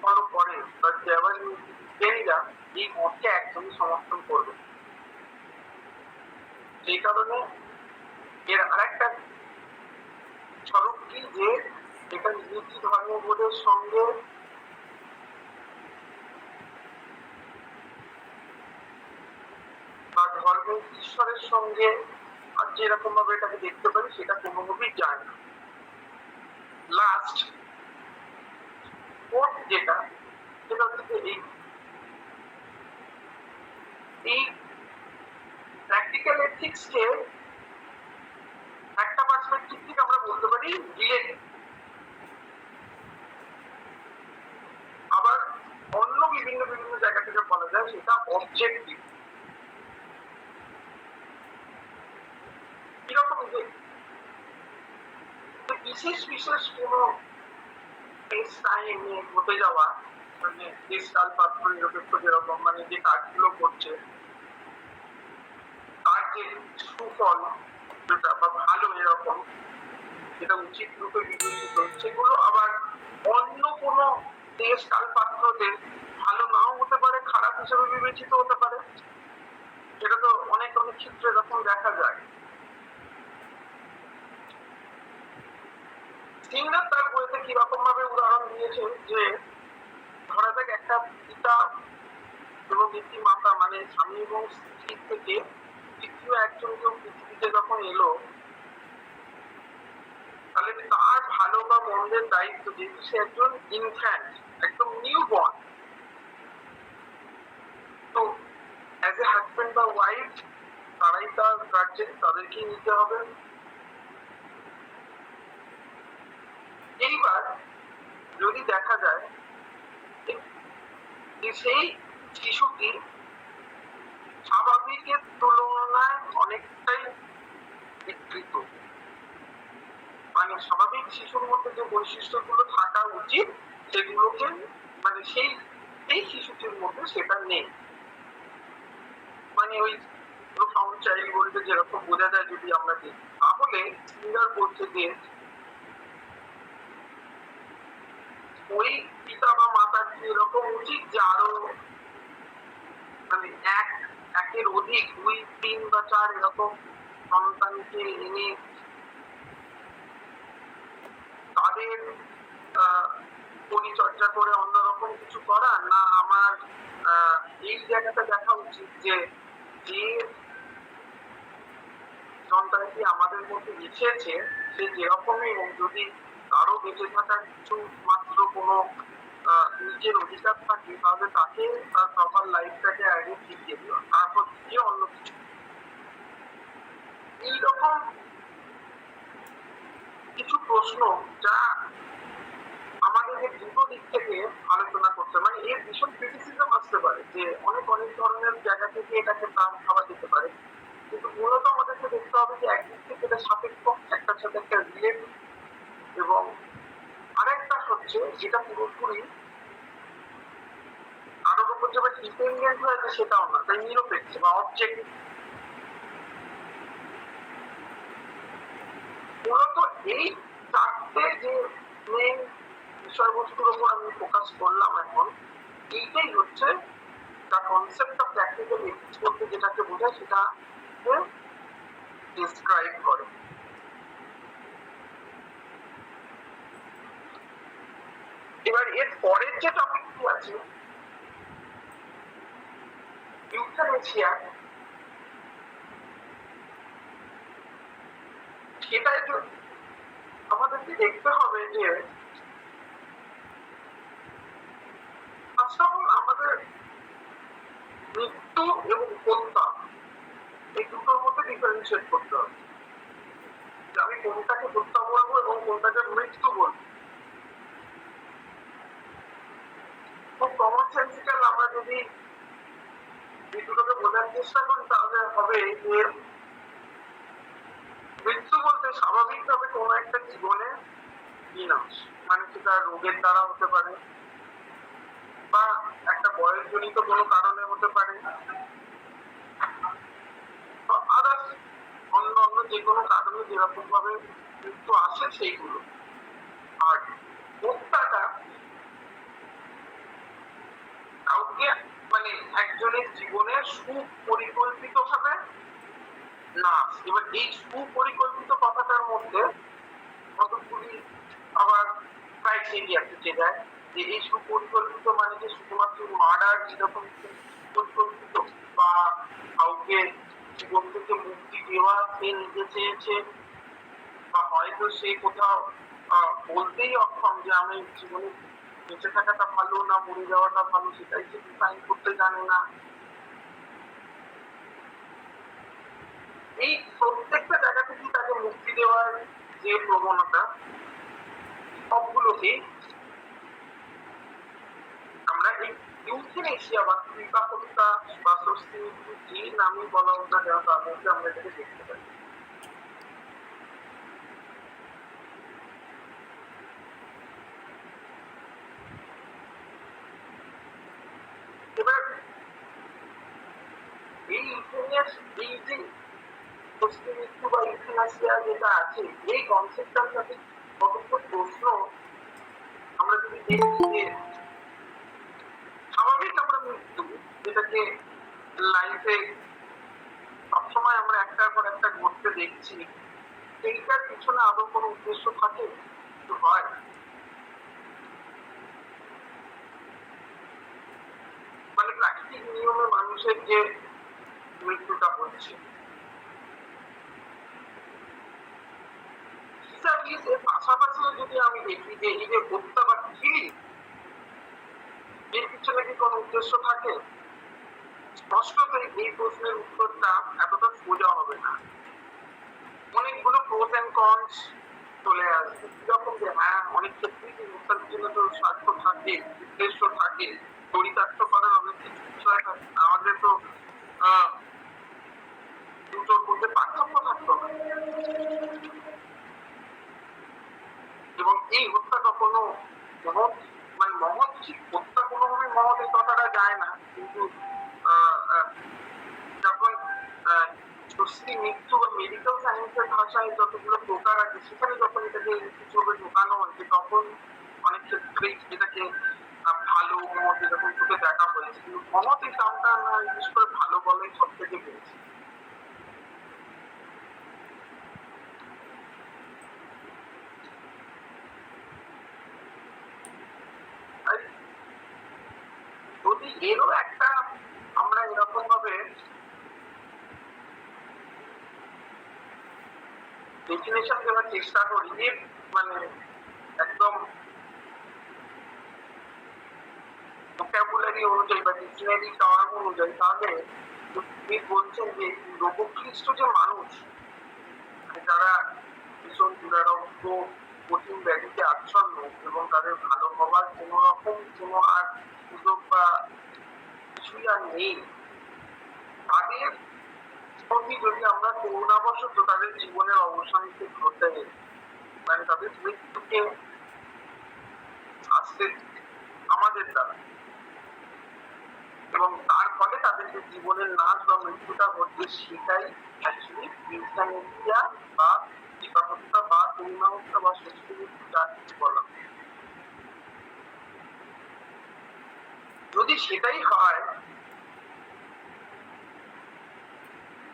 ফলো করে বা ব্যবহারিক নীতিবিজ্ঞানীরা এই মতকে একদমই সমর্থন করবে। সেই কারণে এর আরেকটা স্বরূপ কি, যে এটা নীতি ধর্মবোধের সঙ্গে বা ধর্মের ঈশ্বরের সঙ্গে আর যেরকম ভাবে এটাকে দেখতে পারি সেটা কোনোভাবেই যায় না। লাস্ট ফোর্থ যেটা, সেটা হচ্ছে এই প্র্যাকটিক্যাল এথিক্সকে একটা পার্সপেক্টিভ থেকে আমরা বলতে পারি রিলেটিভ, আবার অন্য বিভিন্ন বিভিন্ন জায়গা থেকে বলা যায় সেটা অবজেক্টিভ। কিরকম যে বিশেষ বিশেষ কোনো টাইমে ঘটে যাওয়া, মানে দেশকাল পাত্র নিরপেক্ষ যেরকম মানে যে কাজগুলো করছে তার যে সুফল যেটা বা ভালো এরকম যেটা উচিত রূপে বিবেচিত, সেগুলো আবার অন্য কোনো দেশকাল পাত্রদের ভালো নাও হতে পারে, খারাপ হিসেবে বিবেচিত হতে পারে। সেটা তো অনেক অনেক ক্ষেত্রে এরকম দেখা যায়। সিঙ্গার তার বইতে কিরকম ভাবে উদাহরণ দিয়েছেন, যে ধরা যাক একটা পিতা এবং একটি মাতা মানে স্বামী এবং স্ত্রী থেকে তৃতীয় একজন কেউ পৃথিবীতে যখন এলো, তাহলে তার ভালো বা মন্দের দায়িত্ব, যেহেতু সে একজন ইনফ্যান্ট, একদম নিউ বর্ন, তো অ্যাজ এ হাজবেন্ড বা ওয়াইফ তারাই তার গার্জেন, তাদেরকেই নিতে হবে। এইবার যদি দেখা যায় যে সেই শিশুটি স্বাভাবিকের তুলনায় অনেকটাই বিকৃত, মানে স্বাভাবিক শিশুর মধ্যে যে বৈশিষ্ট্যগুলো থাকা উচিত সেগুলোকে মানে সেই শিশুটির মধ্যে সেটা নেই। মানে ওই প্রোফাউন্ড চাইল্ড বলতে যেরকম বোঝা যায় যদি আমরা দেখি, তাহলে স্কিনার বলছে যে ওই পিতা বা মাতার কি এরকম উচিত যে আরো মানে একের অধিক 2, 3 বা 4 এরকম সন্তানকে এনে তাদের পরিচর্যা করে অন্যরকম কিছু করা, না আমার এই জায়গাটা দেখা উচিত যে সন্তানটি আমাদের মধ্যে এসেছে সে যেরকমই, এবং যদি কারো বেঁচে থাকার কিছু মাত্র কোনো নিজের অধিকার থাকে তাহলে তাকে তার প্রপার লাইফটাকে আগে শিখিয়ে দেওয়া, তারপর দিয়ে অন্য কিছু। এইরকম কিছু প্রশ্ন যা আমাদেরকে দুটো দিক থেকে আলোচনা করতে, মানে এর ভীষণ ক্রিটিসিজম আসতে পারে যে অনেক ধরনের জায়গা থেকে এটাকে প্রাণ খাওয়া যেতে পারে, কিন্তু মূলত আমাদেরকে দেখতে হবে যে একদিক থেকে এটা সাপেক্ষ, একটার সাথে একটা রিলেট, এবং আরেকটা হচ্ছে যেটা পুরোপুরি কারোর উপর যে ডিপেন্ডেন্ট হয়েছে সেটাও না, তাই নিরপেক্ষ বা অবজেক্টিভ। মূলত এই চারটে যে মেইন বিষয়বস্তুর উপর আমি ফোকাস করলাম এখন, এইটাই হচ্ছে the concept of practical ethics বলতে যেটাকে বোঝায় সেটা ডিসক্রাইব করে। এবার এর পরের যে টপিকটি আছে ইউথ্যানেসিয়া, সেটাই আমাদেরকে দেখতে হবে যে আমাদের মৃত্যু এবং হত্যা এই দুটোর মধ্যে ডিফারেন্সিয়েট করতে হবে, আমি কোনটাকে হত্যা বলবো এবং কোনটাকে মৃত্যু বলবো। খুব কমন সেন্সিক্যাল আমরা যদি এই দুটোকে বোঝার চেষ্টা করি তাহলে হবে যে মৃত্যু বলতে স্বাভাবিকভাবে কোন একটা জীবনে বিনাশ, মানে সেটা রোগের দ্বারা হতে পারে বা একটা বয়সজনিত কোনো কারণে হতে পারে, আদার্স অন্য যে কোনো কারণে যেরকম ভাবে মৃত্যু আসে সেইগুলো। আর হত্যাটা কাউকে মানে একজনের জীবনের সুপরিকল্পিত ভাবে না, এবার এই সুপরিকল্পিত কথাটার মধ্যে কতগুলি আবার ক্রাইটেরিয়া থেকে যায় যে এই সুপরিকল্পিত মানে যে শুধুমাত্র মার্ডার যেরকম পরিকল্পিত বা কাউকে জীবন থেকে মুক্তি দেওয়া সে নিজে চেয়েছে, বা হয়তো সে কোথাও বলতেই অক্ষম যে আমি জীবনে বেঁচে থাকাটা ভালো না মরে যাওয়াটা ভালো, সেটাই সে ডিফাইন করতে জানে না। এই প্রত্যেকটা জায়গা থেকে তাকে মুক্তি দেওয়ার যে প্রবণতা, সবগুলোকে আমরা এই ইউথ্যানেসিয়া বা কৃপা হত্যা বা স্বস্তি যে নামই বলা হোক না কেন তার মধ্যে আমরা এটাকে দেখতে পাই। এবার এই এই যে স্বস্তি মৃত্যু বা ইউথ্যানেসিয়া যেটা আছে, এই কনসেপ্টটার সাথে কতগুলো প্রশ্ন আমরা যদি দেখি যে স্বাভাবিক আমরা মৃত্যু যেটাকে লাইফে সবসময় আমরা একটার পর একটা ঘটতে দেখছি, সেইটার পিছনে আদৌ কোনো উদ্দেশ্য থাকে কিছু হয়? মানে প্রাকৃতিক নিয়মে মানুষের যে মৃত্যুটা হচ্ছে, এর পাশাপাশিও যদি আমি দেখি যে এই যে হত্যা বা কিলিং এর পিছনে কি কোনো উদ্দেশ্য থাকে? স্পষ্টতই এই প্রশ্নের উত্তরটা এতটা বোঝা হবে না, অনেকগুলো প্রোস এন্ড কনস চলে আসবে। যখন যে হ্যাঁ অনেক ক্ষেত্রেই লোকটার জন্য তো স্বার্থ থাকে, উদ্দেশ্য থাকে, চরিতার্থ করার অনেক কিছু বিষয় থাকে, আমাদের তো দুটোর মধ্যে পার্থক্য থাকতো না। এবং এই হত্যা কখনো মহৎ মানে মহৎ হত্যা কোনোভাবে মহৎ এই কথাটা যায় না, কিন্তু যখন সত্যি মৃত্যু বা মেডিকেল সায়েন্সের ভাষায় যতগুলো প্রকার আছে সেখানে যখন এটাকে হিসেবে ঢোকানো হয়েছে তখন অনেক ক্ষেত্রেই এটাকে ভালো মহৎ এরকম চোখে দেখা হয়েছে, কিন্তু মহৎ এই কামটা না বিশেষ করে ভালো বলাই সব থেকে বেশি। যদি এরও একটা আমরা এরকম ভাবে ডেফিনেশন দেওয়ার চেষ্টা করি যে মানে একদম ভোকাবুলারি অনুযায়ী বা ডিকশনারি টার্ম অনুযায়ী, তাহলে তিনি বলছেন যে রোগক্লিষ্ট যে মানুষ যারা ভীষণ দুরারোগ্য কঠিন ব্যাধিতে আচ্ছন্ন এবং তাদের ভালো হওয়ার কোনো রকম কোনো আর সুযোগ বা কিছুই আর নেই, তাদের প্রতি যদি আমরা করুণাবশত তাদের জীবনের অবসানকে ঘটে মানে তাদের মৃত্যুকে আসতে আমাদের দ্বারা এবং তার ফলে তাদের যে জীবনের নাশ বা মৃত্যুটা ঘটবে সেটাই অ্যাকচুয়ালি ইউথ্যানেসিয়া বা জীবাহত্যা বা করুণাহত্যা বা সত্যি মৃত্যু যা কিছু বলা। যদি সেটাই হয়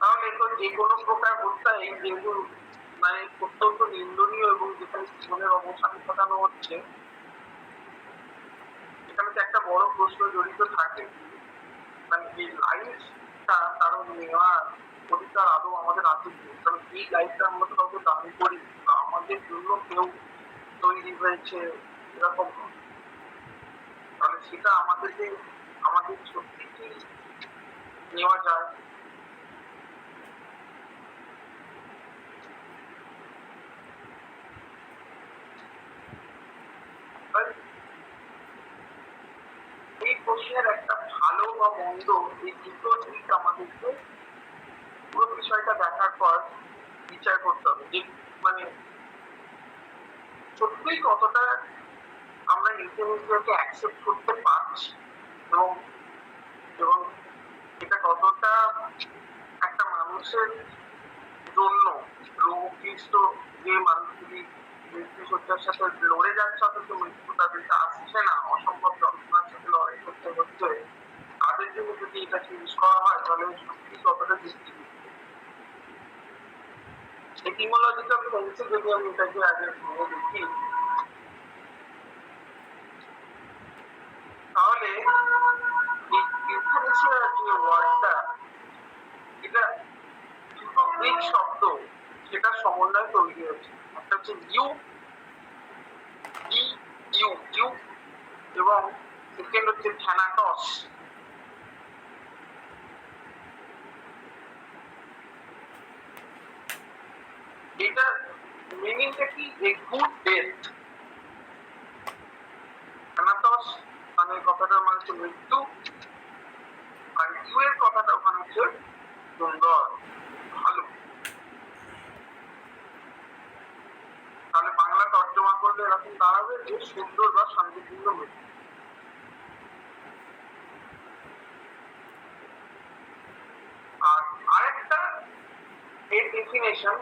তাহলে তো যে কোনো প্রকার হত্যাই যেহেতু মানে অত্যন্ত নিন্দনীয় এবং যেখানে জীবনের অবসান ঘটানো হচ্ছে, এখানে তো একটা বড় প্রশ্ন জড়িত থাকে, মানে এই লাইফটা কারণ নেওয়ার অধিকার আদৌ আমাদের আছে, কারণ এই লাইফটা আমরা তো কাউকে দাবি করি বা আমাদের জন্য কেউ তৈরি হয়েছে এরকম, তাহলে সেটা আমাদেরকে আমাদের সত্যি কি নেওয়া যায়? এই প্রশ্নের একটা ভালো বা মন্দ এই দুটো দিক আমাদেরকে পুরো বিষয়টা দেখার পর বিচার করতে হবে যে মানে সত্যিই কতটা আমরা ইউথেনেসিয়াকে অ্যাকসেপ্ট করতে পারছি এবং এবং এটা কতটা একটা মানুষের জন্য রোগগ্রস্ত যে মানুষগুলি মৃত্যুশয্যার সাথে লড়ে যাচ্ছে অথচ মৃত্যু তাদেরকে আসছে না, অসম্ভব যন্ত্রণার সাথে লড়াই করতে হচ্ছে, তাদের জন্য যদি এটা চেঞ্জ করা হয় তাহলে সত্যি কতটা যুক্তিযুক্ত। এটিমোলজিক্যাল সেন্সে যদি আমি এটাকে আগে ভেবে দেখি তাহলে ইউথ্যানেসিয়া যে ওয়ার্ডটা এটা দুটো গ্রিক শব্দ সেটার সমন্বয়ে তৈরি হয়েছে, একটা হচ্ছে ইউ ইউ ইউ এবং সেকেন্ড হচ্ছে থ্যানাটস। এটা মিনিংটা কি? A good death. থ্যানাটস মানে কথাটার মানে হচ্ছে মৃত্যু, আর ইউ এর কথাটা ওখানে হচ্ছে সুন্দর ভালো। তাহলে বাংলা তর্জমা করলে এরকম দাঁড়াবে যে সুন্দর বা শান্তিপূর্ণ মৃত্যু। আর আরেকটা এর ডেফিনেশন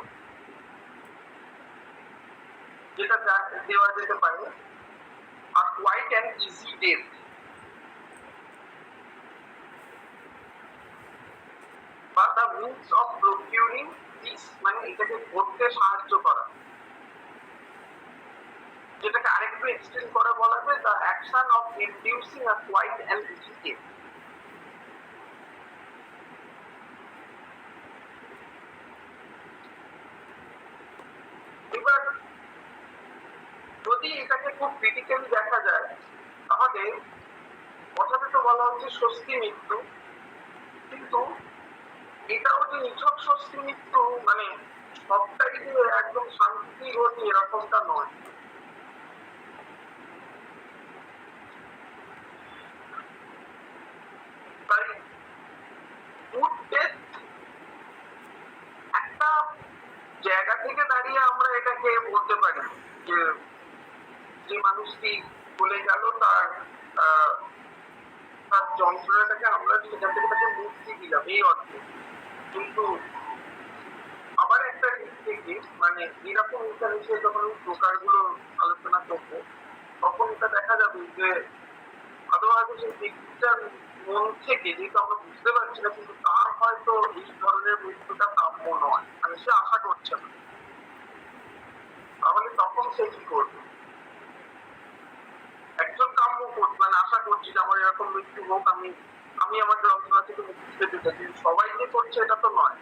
যেটা দেওয়া যেতে পারে, আর কোয়াইট অ্যান্ড ইজি ডেথ বা the means of procuring peace, মানে এটাকে ঘটতে সাহায্য করা, যেটাকে আরেকটু এক্সটেন্ড করে বলা যায় the action of inducing a quiet and easy death. এবার যদি এটাকে খুব ক্রিটিক্যালি দেখা যায় তাহলে কথাটা তো বলা হচ্ছে স্বস্তি মৃত্যু, কিন্তু এটাও যে নিছক স্বস্তি মৃত্যু, মানে সবটাই যে একদম শান্তি গতি এরকমটা নয়। তাই গুড ডেথ একটা জায়গা থেকে দাঁড়িয়ে আমরা এটাকে বলতে পারি যে যে মানুষটি চলে গেল তার তার যন্ত্রণাটাকে আমরা সেখান থেকে তাকে মুক্তি দিলাম এই অর্থে। কিন্তু আবার একটা দিক থেকে মানে এরকম এখানে যখন প্রকারগুলো আলোচনা করবো তখন এটা দেখা যাবে যে আদৌ হয়তো সেই ব্যক্তিটার মন থেকে, যেহেতু আমরা বুঝতে পারছি না, কিন্তু তার হয়তো এই ধরনের মৃত্যুটা কাম্য নয়, মানে সে আশা করছে না। তাহলে তখন সে কি করবে? একজন কাম্য করছে মানে আশা করছি যে আমার এরকম মৃত্যু হোক, আমি আমি আমার যন্ত্রণা থেকে মুক্তি পেতে চাই, কিন্তু সবাই যে করছে এটা তো নয়।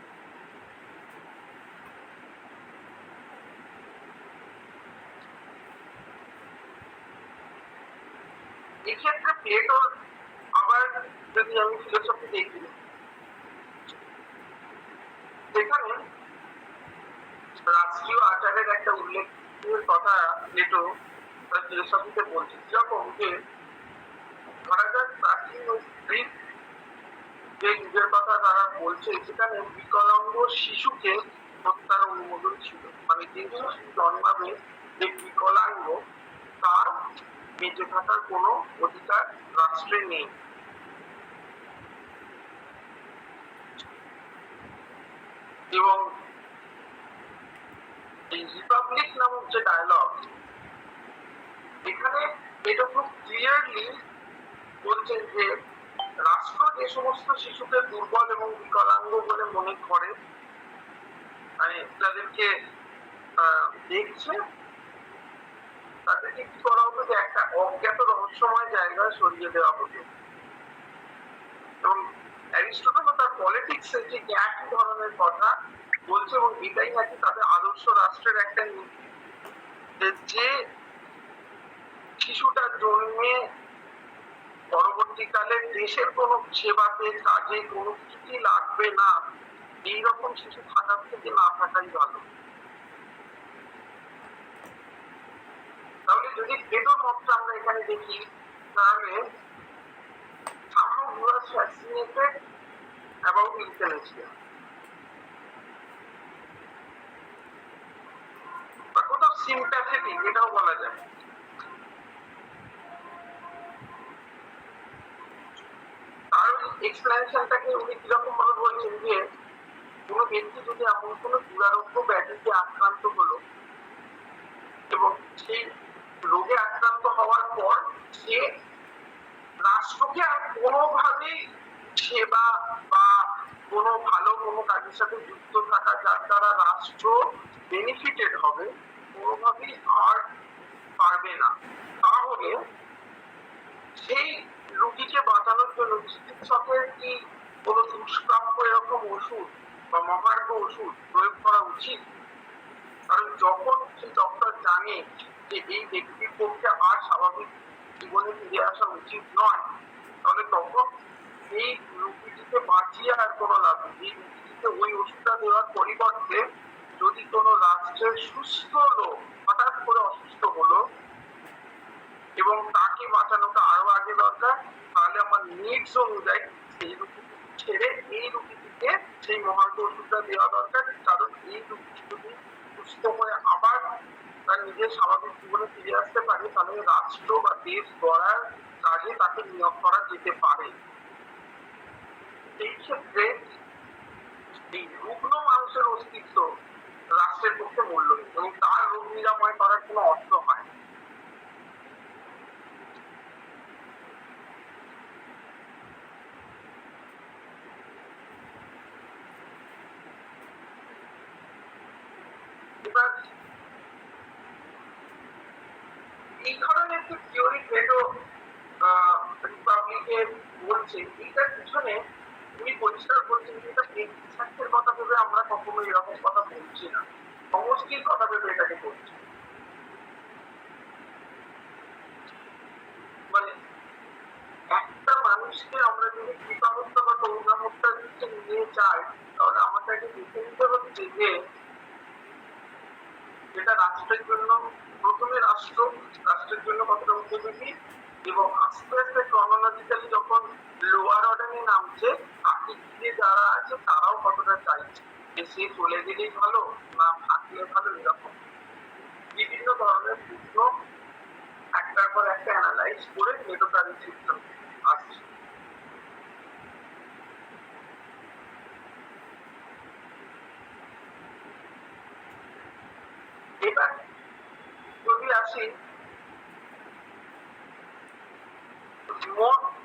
এক্ষেত্রে প্লেটোর আবার যদি আমি ফিলোসফি দেখি, সেখানে রাষ্ট্রীয় আচারের একটা উল্লেখের কথা প্লেটো তার ফিলোসফিতে বলছে, যেরকম যে ধরা যাক প্রাচীন গ্রিক যে যুগের কথা তারা বলছে, সেখানে বিকলাঙ্গ শিশুকে হত্যার অনুমোদন ছিল, মানে যে শিশু জন্মাবে যে বিকলাঙ্গ তার বেঁচে থাকার কোনো অধিকার রাষ্ট্রে নেই। এবং এই রিপাবলিক নামক যে ডায়লগ, এখানে এটা খুব ক্লিয়ারলি বলছেন যে রাষ্ট্র যে সমস্ত শিশুকে দুর্বল এবং বিকলাঙ্গ বলে মনে করে, মানে তাদেরকে দেখছে, তাদেরকে কি করা হতো, যে একটা অজ্ঞাত রহস্যময় জায়গায় সরিয়ে দেওয়া হতো। এবং অ্যারিস্টটল তার পলিটিক্সের যে একই ধরনের কথা বলছে, এবং এটাই নাকি তাদের আদর্শ রাষ্ট্রের একটা নীতি, যে শিশুটা জন্মে পরবর্তীকালে দেশের কোনো সেবাতে কাজে কোনো কিছুই লাগবে না, এইরকম শিশু থাকার থেকে না থাকাই ভালো। তাহলে যদি প্লেটোর মতটা আমরা এখানে দেখি, তাহলে somehow he was fascinated about euthanasia, বা কোথাও sympathetic এটাও বলা যায়। তার এক্সপ্লেনেশনটাকে উনি কিরকম ভাবে বলছেন যে কোনো ব্যক্তি যদি এমন কোনো দুরারোগ্য ব্যাধিতে আক্রান্ত হলো এবং সেই রোগে আক্রান্ত হওয়ার পর সে রাষ্ট্রকে আর কোনোভাবেই সেবা বা কোনো ভালো কোনো কাজের সাথে যুক্ত থাকা, যার দ্বারা রাষ্ট্র বেনিফিটেড হবে, কোনোভাবেই আর পারবে না। তাহলে সেই রোগীকে বাঁচানোর জন্য চিকিৎসকের কি কোনো দুষ্প্রাপ্য এরকম ওষুধ বা মহার্ঘ ওষুধ প্রয়োগ করা উচিত? কারণ যখন সেই ডক্টর জানে যে এই ব্যক্তির পক্ষে আর স্বাভাবিক জীবনে ফিরে আসা উচিত নয়, তাহলে তখন এই রোগীটিকে বাঁচিয়ে আর কোনো লাভ নেই। এই রোগীটিকে ওই ওষুধটা দেওয়ার পরিবর্তে যদি কোনো রাষ্ট্রের সুস্থ লোক হঠাৎ করে অসুস্থ হলো এবং তাকে বাঁচানোটা আরো আগে দরকার, তাহলে আমার নিডস অনুযায়ী সেই রোগীটিকে ছেড়ে এই রোগীটিকে সেই মহার্ঘ ওষুধটা দেওয়া দরকার। কারণ এই রোগীটি যদি সুস্থ হয়ে আবার তার নিজের স্বাভাবিক জীবনে ফিরে আসতে পারে, তাহলে রাষ্ট্র বা দেশ গড়ার কাজে তাকে নিয়োগ করা যেতে পারে। এই ক্ষেত্রে এই রুগ্ন মানুষের অস্তিত্ব রাষ্ট্রের পক্ষে মূল্যহীন এবং তার রোগ নিরাময় করার কোনো অর্থ হয়। এবার এই ধরনের একটি থিওরি প্লেটো রিপাবলিকে বলছে, এটার পিছনে উনি পরিষ্কার বলছেন যে এটা ব্যক্তি স্বার্থের কথা ভেবে আমরা কখনো এরকম কথা বলছি না, সমষ্টির কথা ভেবে এটাকে বলছি। মানে একটা মানুষকে আমরা যদি কৃপা হত্যা বা করুণা হত্যার দিকে নিয়ে যাই, তাহলে আমাদেরকে দেখে নিতে হচ্ছে যে যেটা রাষ্ট্রের জন্য প্রথমে রাষ্ট্রের জন্য কতটা উপযোগী এবং আস্তে আস্তে ক্রনোলজিক্যালি যখন লোয়ার অর্ডারে নামছে বাকি দিকে যারা আছে তারাও কতটা চাইছে যে সে চলে গেলেই ভালো না থাকলে ভালো, এরকম বিভিন্ন ধরনের প্রশ্ন একটার পর একটা অ্যানালাইজ করে মেটোটারি সিস্টেম আসছে। এবার যদি আসি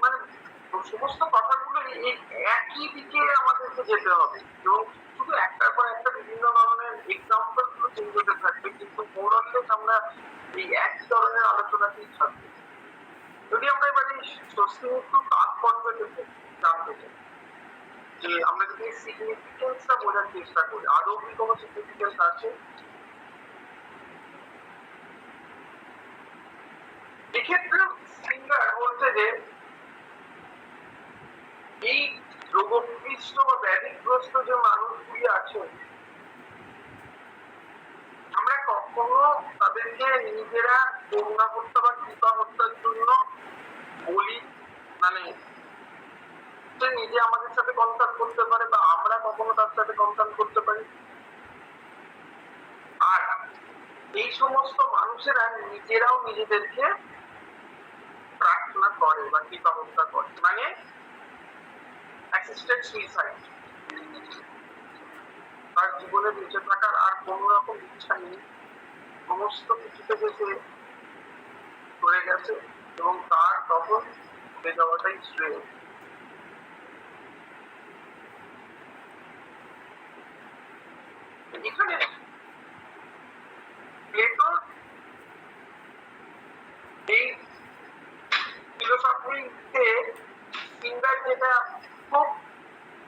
মানে সমস্ত কথাগুলো এই একই দিকে আমাদেরকে যেতে হবে এবং শুধু একটার পর একটা বিভিন্ন ধরনের এক্সাম্পল গুলো চেঞ্জ হতে থাকবে, কিন্তু মোরাললেস আমরা এই এক ধরনের আলোচনাতেই থাকবে। যদি আমরা এবারে সোর্সিং একটু তাৎপর্য জানতে চাই, যে আমরা যদি সিগনিফিকেন্সটা বোঝার চেষ্টা করি, আদৌ কি কোনো সিগনিফিকেন্স আছে? এক্ষেত্রে সিঙ্গার বলছে যে এই রোগগ্রস্ত বা ব্যাধিগ্রস্ত যে মানুষগুলি আছে আমরা কখনো তাদেরকে নিজেরা করুণা হত্যা বা কৃপা হত্যার জন্য বলি, মানে সে নিজে আমাদের সাথে কন্ট্যাক্ট করতে পারে বা আমরা কখনো তার সাথে কন্ট্যাক্ট করতে পারি। আর এই সমস্ত মানুষেরা নিজেরাও নিজেদেরকে প্রার্থনা করে বা কৃপা হত্যা করে, মানে অ্যাসিস্টেড সুইসাইড। তার জীবনে বেঁচে থাকার আর কোন রকম ইচ্ছা নেই, সমস্ত কিছু থেকে সে সরে গেছে এবং তার তখন হয়ে যাওয়াটাই শ্রেয়। এখানে প্লেটোর এই ফিলোসফিতে সিঙ্গার যেটা খুব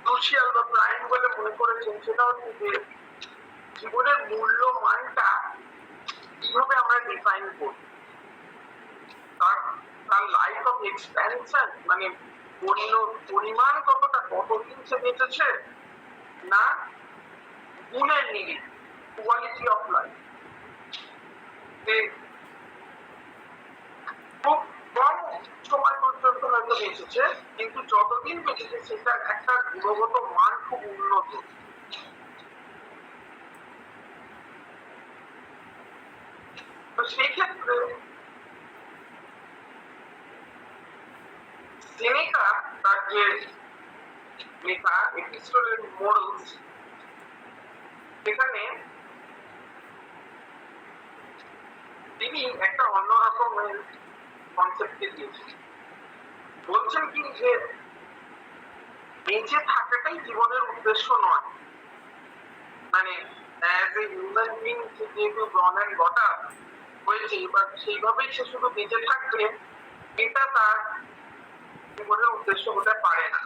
ক্রুশিয়াল বা প্রাইম বলে মনে করেছেন সেটা হচ্ছে যে জীবনের মূল্য মানটা কিভাবে আমরা ডিফাইন করি। তার লাইফ অফ এক্সপেনশন মানে পরিমাণ কতটা, কতদিন সে বেঁচেছে, না গুণের নিরিখ, কোয়ালিটি অফ লাইফ। খুব কম সময় পর্যন্ত হয়তো বেঁচেছে, কিন্তু যতদিন বেঁচেছে সেটার একটা গুণগত মান খুব উন্নত। তো সেই ক্ষেত্রে সেনেকা তার যে লেখা এপিস্টোলের মোরালস, সেখানে তিনি একটা অন্যরকম কনসেপ্টকে দিয়েছেন। বলছেন কি যে বেঁচে থাকাটাই জীবনের উদ্দেশ্য নয়, মানে অ্যাজ এ হিউম্যান বিং যেহেতু বর্ন অ্যান্ড গট আপ হয়েছে, এবার সেইভাবেই সে শুধু বেঁচে থাকলে এটা তার জীবনের উদ্দেশ্য হতে পারে না।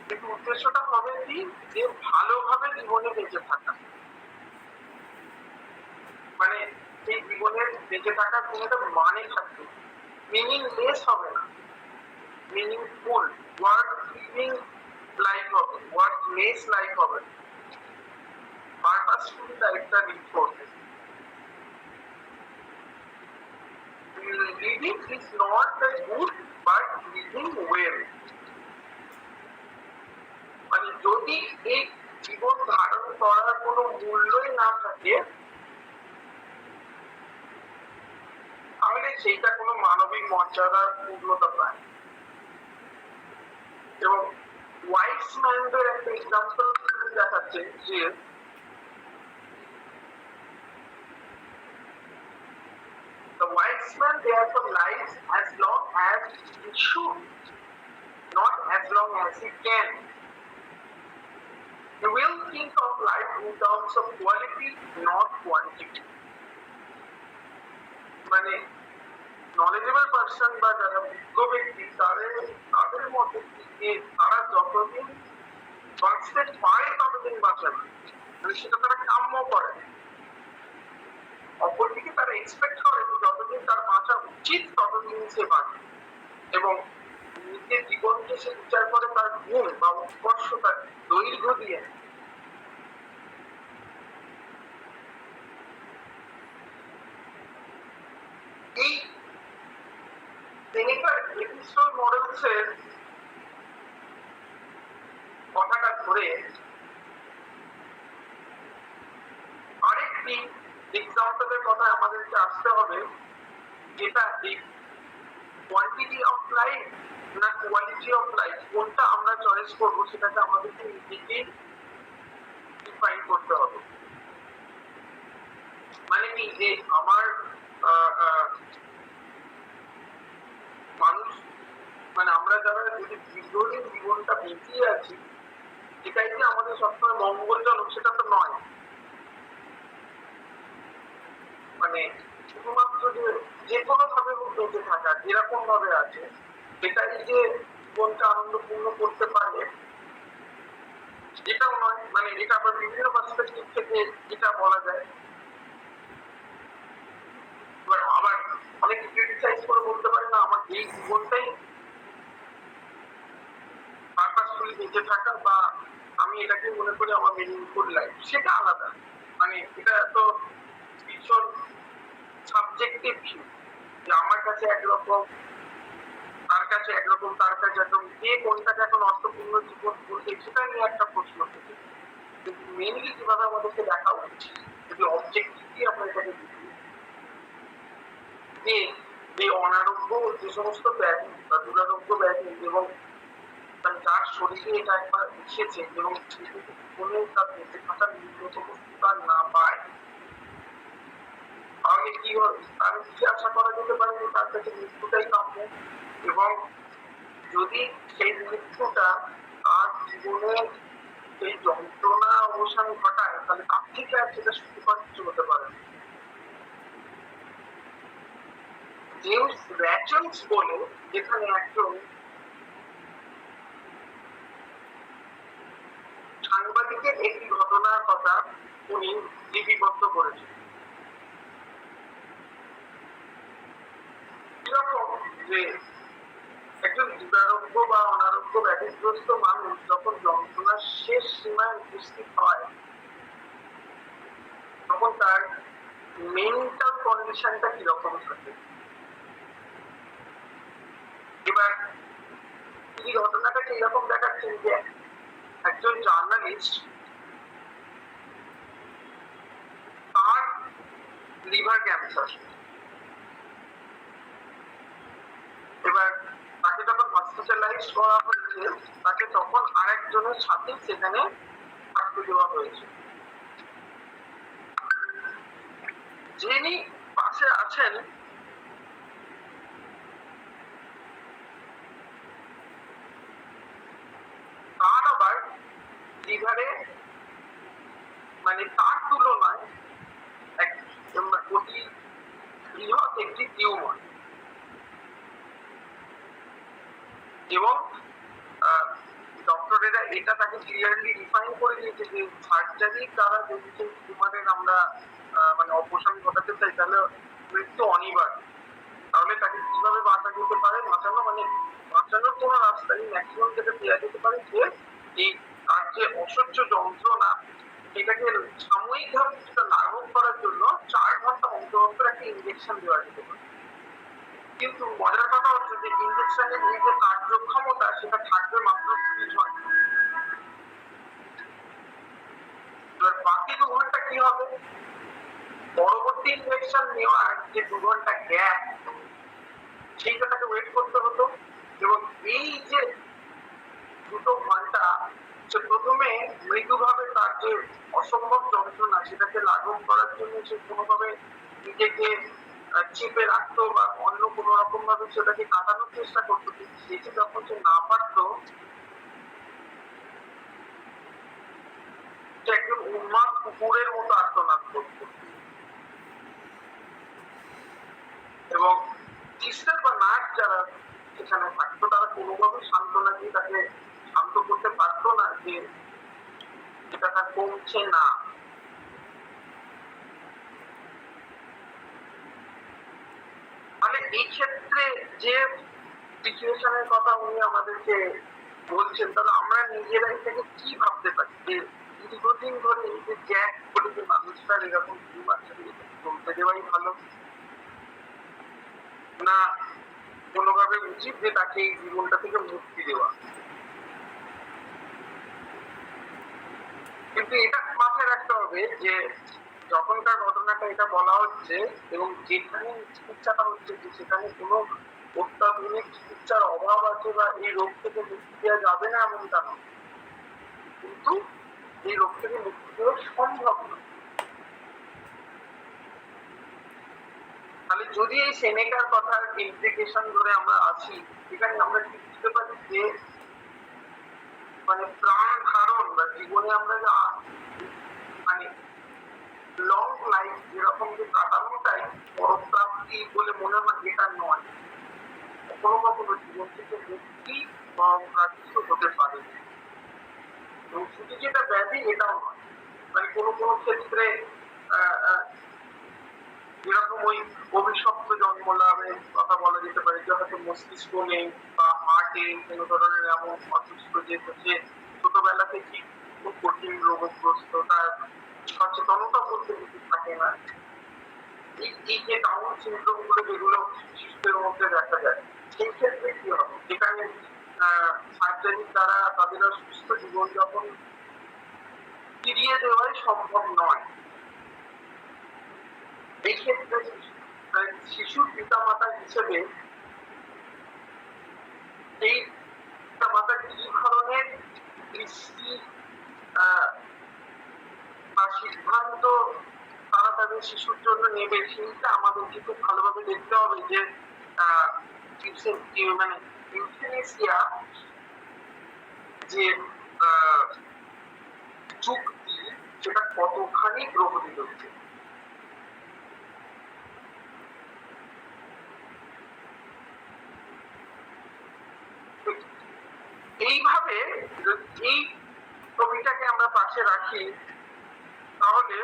কিন্তু উদ্দেশ্যটা হবে কি, যে ভালোভাবে জীবনে বেঁচে থাকা, মানে সেই জীবনের বেঁচে থাকার কোনো একটা মানে থাকবে, মিনিংলেস হবে না, মিনিংফুল ওয়ার্ড লিভিং লাইফ হবে, ওয়ার্ডলেস লাইফ হবে, পারপাসফুল লাইফটা লিড করবে। Living is not a good but living well। মানে যদি এই জীবন ধারণ করার কোনো মূল্যই না থাকে তাহলে সেইটা কোনো মানবিক মর্যাদার পূর্ণতা পায়। এবং ওয়াইস ম্যানদের একটা এক্সাম্পল দেখাচ্ছে যে the wise man therefore lives as long as he should, not as long as he can. He will think of life in terms of quality, not quantity. মানে নলেজেবল পার্সন বা যারা বিজ্ঞ ব্যক্তি তাদের মধ্যে তারা যতদিন বাঁচতে পারে ততদিন বাঁচে না, মানে সেটা তারা কাম্য করে। অপরদিকে তারা এক্সপেক্ট করে যে যতদিন তার বাঁচা উচিত ততদিন সে বাঁচে এবং নিজের জীবনকে সে বিচার করে তার গুণ বা উৎকর্ষ, তার দৈর্ঘ্য দিয়ে। এই সেনেকার এপিসোড মডেলসের কথাটা ধরে আরেকটি এক্সাম্পলের কথা আমাদেরকে আসতে হবে, যেটা এই কোয়ান্টিটি অফ লাইফ না কোয়ালিটি অফ লাইফ, কোনটা আমরা চয়েস করবো সেটাকে আমাদেরকে নিজেকেই ডিফাইন করতে হবে। মানে কি, যে আমার মানুষ, মানে আমরা যারা যদি দীর্ঘদিন জীবনটা বেঁচে আছি, এটাই যে আমাদের সবসময় মঙ্গলজনক সেটা তো নয়। মানে শুধুমাত্র যে কোনো ভাবে বেঁচে থাকা যেরকম ভাবে আছে সেটাই যে জীবনটা আনন্দপূর্ণ করতে পারে এটাও নয়। মানে এটা আবার বিভিন্ন পার্সপেক্টিভ থেকে যেটা বলা যায়। এবার আবার অনেক ক্রিটিসাইজ করে বলতে পারে না, আমার এই জীবনটাই পারপাসফুলি বেঁচে থাকা, বা আমি এটাকে মনে করি আমার মিনিংফুল লাইফ, সেটা আলাদা। মানে এটা তো ভীষণ সাবজেক্টিভ ভিউ, যে আমার কাছে একরকম, তার কাছে একরকম, তার কাছে একদম, কে কোনটাকে এখন অর্থপূর্ণ জীবন বলতে, সেটা নিয়ে একটা প্রশ্ন থেকে। কিন্তু মেনলি কিভাবে আমাদেরকে দেখা উচিত, যদি অবজেক্টিভলি আমরা এটাকে দেখি, যে এই অনারোগ্য যে সমস্ত ব্যাধি বা দুরারোগ্য ব্যাধি, এবং যার শরীরে এটা একবার এসেছে এবং জীবনে তার বেঁচে থাকার ন্যূনতম সুবিধা না পায়, তাহলে কি হবে? তাহলে কি আশা করা যেতে পারে যে তার কাছে মৃত্যুটাই কাম্য, এবং যদি সেই মৃত্যুটা তার জীবনে সেই যন্ত্রণা অবসান ঘটায়, তাহলে তার থেকে আর সেটা সুখকর কিছু হতে পারে। জেমস র্যাচেলস বলে, যেখানে একজন সাংবাদিকের একটি ঘটনার কথা উনি লিপিবদ্ধ করেছেন। এরকম যে একজন দুরারোগ্য বা অনারোগ্য ব্যাধিগ্রস্ত মানুষ যখন যন্ত্রণার শেষ সীমায় উপস্থিত হয়, তখন তার মেন্টাল কন্ডিশনটা কিরকম থাকে। এবার এই ঘটনাটাকে এরকম দেখাচ্ছেন যে একজন জার্নালিস্ট, তার লিভার ক্যান্সার। এবার তাকে যখন হসপিটালাইজ করা হয়েছে, তাকে তখন আরেকজনের সাথে সেখানে থাকতে দেওয়া হয়েছে। যিনি পাশে আছেন তার আবার লিভারে, মানে তার তুলনায় অতি বৃহৎ একটি টিউমার, এবং ডক্টরেরা এটা তাকে ক্লিয়ারলি ডিফাইন করে দিয়েছে যে সার্জারির দ্বারা যদি সেই টিউমারের আমরা মানে অপসারণ ঘটাতে চাই, তাহলে মৃত্যু অনিবার্য। তাহলে তাকে কিভাবে বাঁচা যেতে পারে, বাঁচানো মানে বাঁচানোর কোনো রাস্তাই ম্যাক্সিমাম যেটা দেওয়া যেতে পারে, যে এই তার যে অসহ্য যন্ত্রণা সেটাকে সাময়িকভাবে কিছুটা লাঘব করার জন্য 4 ঘন্টা অন্তর অন্তর একটা ইঞ্জেকশন দেওয়া যেতে পারে। কিন্তু মজার কথা হচ্ছে যে ইঞ্জেকশনের যে কার্যক্ষমতা সেটা থাকবে মাত্র 30 ঘন্টা। এবার বাকি 2 ঘন্টা কি হবে? পরবর্তী ইনজেকশন নেওয়ার যে 2 ঘন্টা গ্যাপ, সেইটা তাকে ওয়েট করতে হতো। এবং এই যে 2 ঘন্টা সে প্রথমে মৃদুভাবে তার যে অসম্ভব যন্ত্রণা সেটাকে লাঘব করার জন্য সে কোনোভাবে নিজেকে চেপে রাখতো বা অন্য কোনো রকম ভাবে সেটাকে কাটানোর চেষ্টা করতো, কিন্তু সেটি যখন সে না পারতো, সে একজন উন্মাদ কুকুরের মতো আর্তনাদ করতো। এবং সিস্টার বা নার্স যারা সেখানে থাকতো, তারা কোনোভাবে সান্ত্বনা দিয়ে তাকে শান্ত করতে পারতো না যে এটা তার কমছে না। মানে এই ক্ষেত্রে যে সিচুয়েশনের কথা উনি আমাদেরকে বলছেন, তাহলে আমরা নিজেরাই থেকে কি ভাবতে পারি যে দীর্ঘদিন ধরে এই যে জ্যাক বলে যে মানুষটা এরকম চলতে দেওয়াই ভালো, না কোনোভাবে উচিত যে তাকে এই জীবনটা থেকে মুক্তি দেওয়া। কিন্তু এটা মাথায় রাখতে হবে যে যখনকার ঘটনাটা এটা বলা হচ্ছে এবং যেখানে চিকিৎসাটা হচ্ছে যে সেখানে কোনো অত্যাধুনিক চিকিৎসার অভাব আছে বা এই রোগ থেকে মুক্তি দেওয়া যাবে না এমনটা নয়, কিন্তু এই রোগ থেকে মুক্তি দেওয়া সম্ভব নয়। তাহলে যদি এই সেনেকার কথার ইমপ্লিকেশন ধরে আমরা আসি, সেখানে আমরা কি বুঝতে পারি যে মানে প্রাণ ধারণ বা জীবনে আমরা যে মানে লং লাইফ যেরকম যে কাটানোটাই পরপ্রাপ্তি বলে মনে হয়, যেটা নয়। কখনো কখনো জীবন থেকে মুক্তি বা প্রাপ্ত হতে পারে, এবং শুধু যেটা ব্যাধি এটাও নয়। মানে কোনো কোনো ক্ষেত্রে যেরকম ওই অভিশপ্ত জন্ম লাভের কথা বলা যেতে পারে, যে হয়তো মস্তিষ্ক নেই বা হার্টে কোনো ধরনের এমন অসুস্থ যে হচ্ছে ছোটবেলা থেকে খুব কঠিন রোগগ্রস্ত, তার সচেতনতা বলতে কিছু থাকে না। এই যে ডাউন সিনড্রোম গুলো যেগুলো শিশুদের মধ্যে দেখা যায়, সেই ক্ষেত্রে কি হবে, যেখানে সার্জারির দ্বারা তাদের সুস্থ জীবনযাপন ফিরিয়ে দেওয়াই সম্ভব নয়। এই ক্ষেত্রে শিশুর পিতামাতা হিসেবে এই পিতামাতা কি ধরনের দৃষ্টি বা সিদ্ধান্ত তারা তাদের শিশুর জন্য নেবে, সেইটা আমাদেরকে খুব ভালোভাবে দেখতে হবে যে মানে ইউথেনেসিয়া যে চুক্তি সেটা কতখানি গ্রহণীয় হচ্ছে। এইভাবে এই ছবিটাকে আমরা পাশে রাখি, তাহলে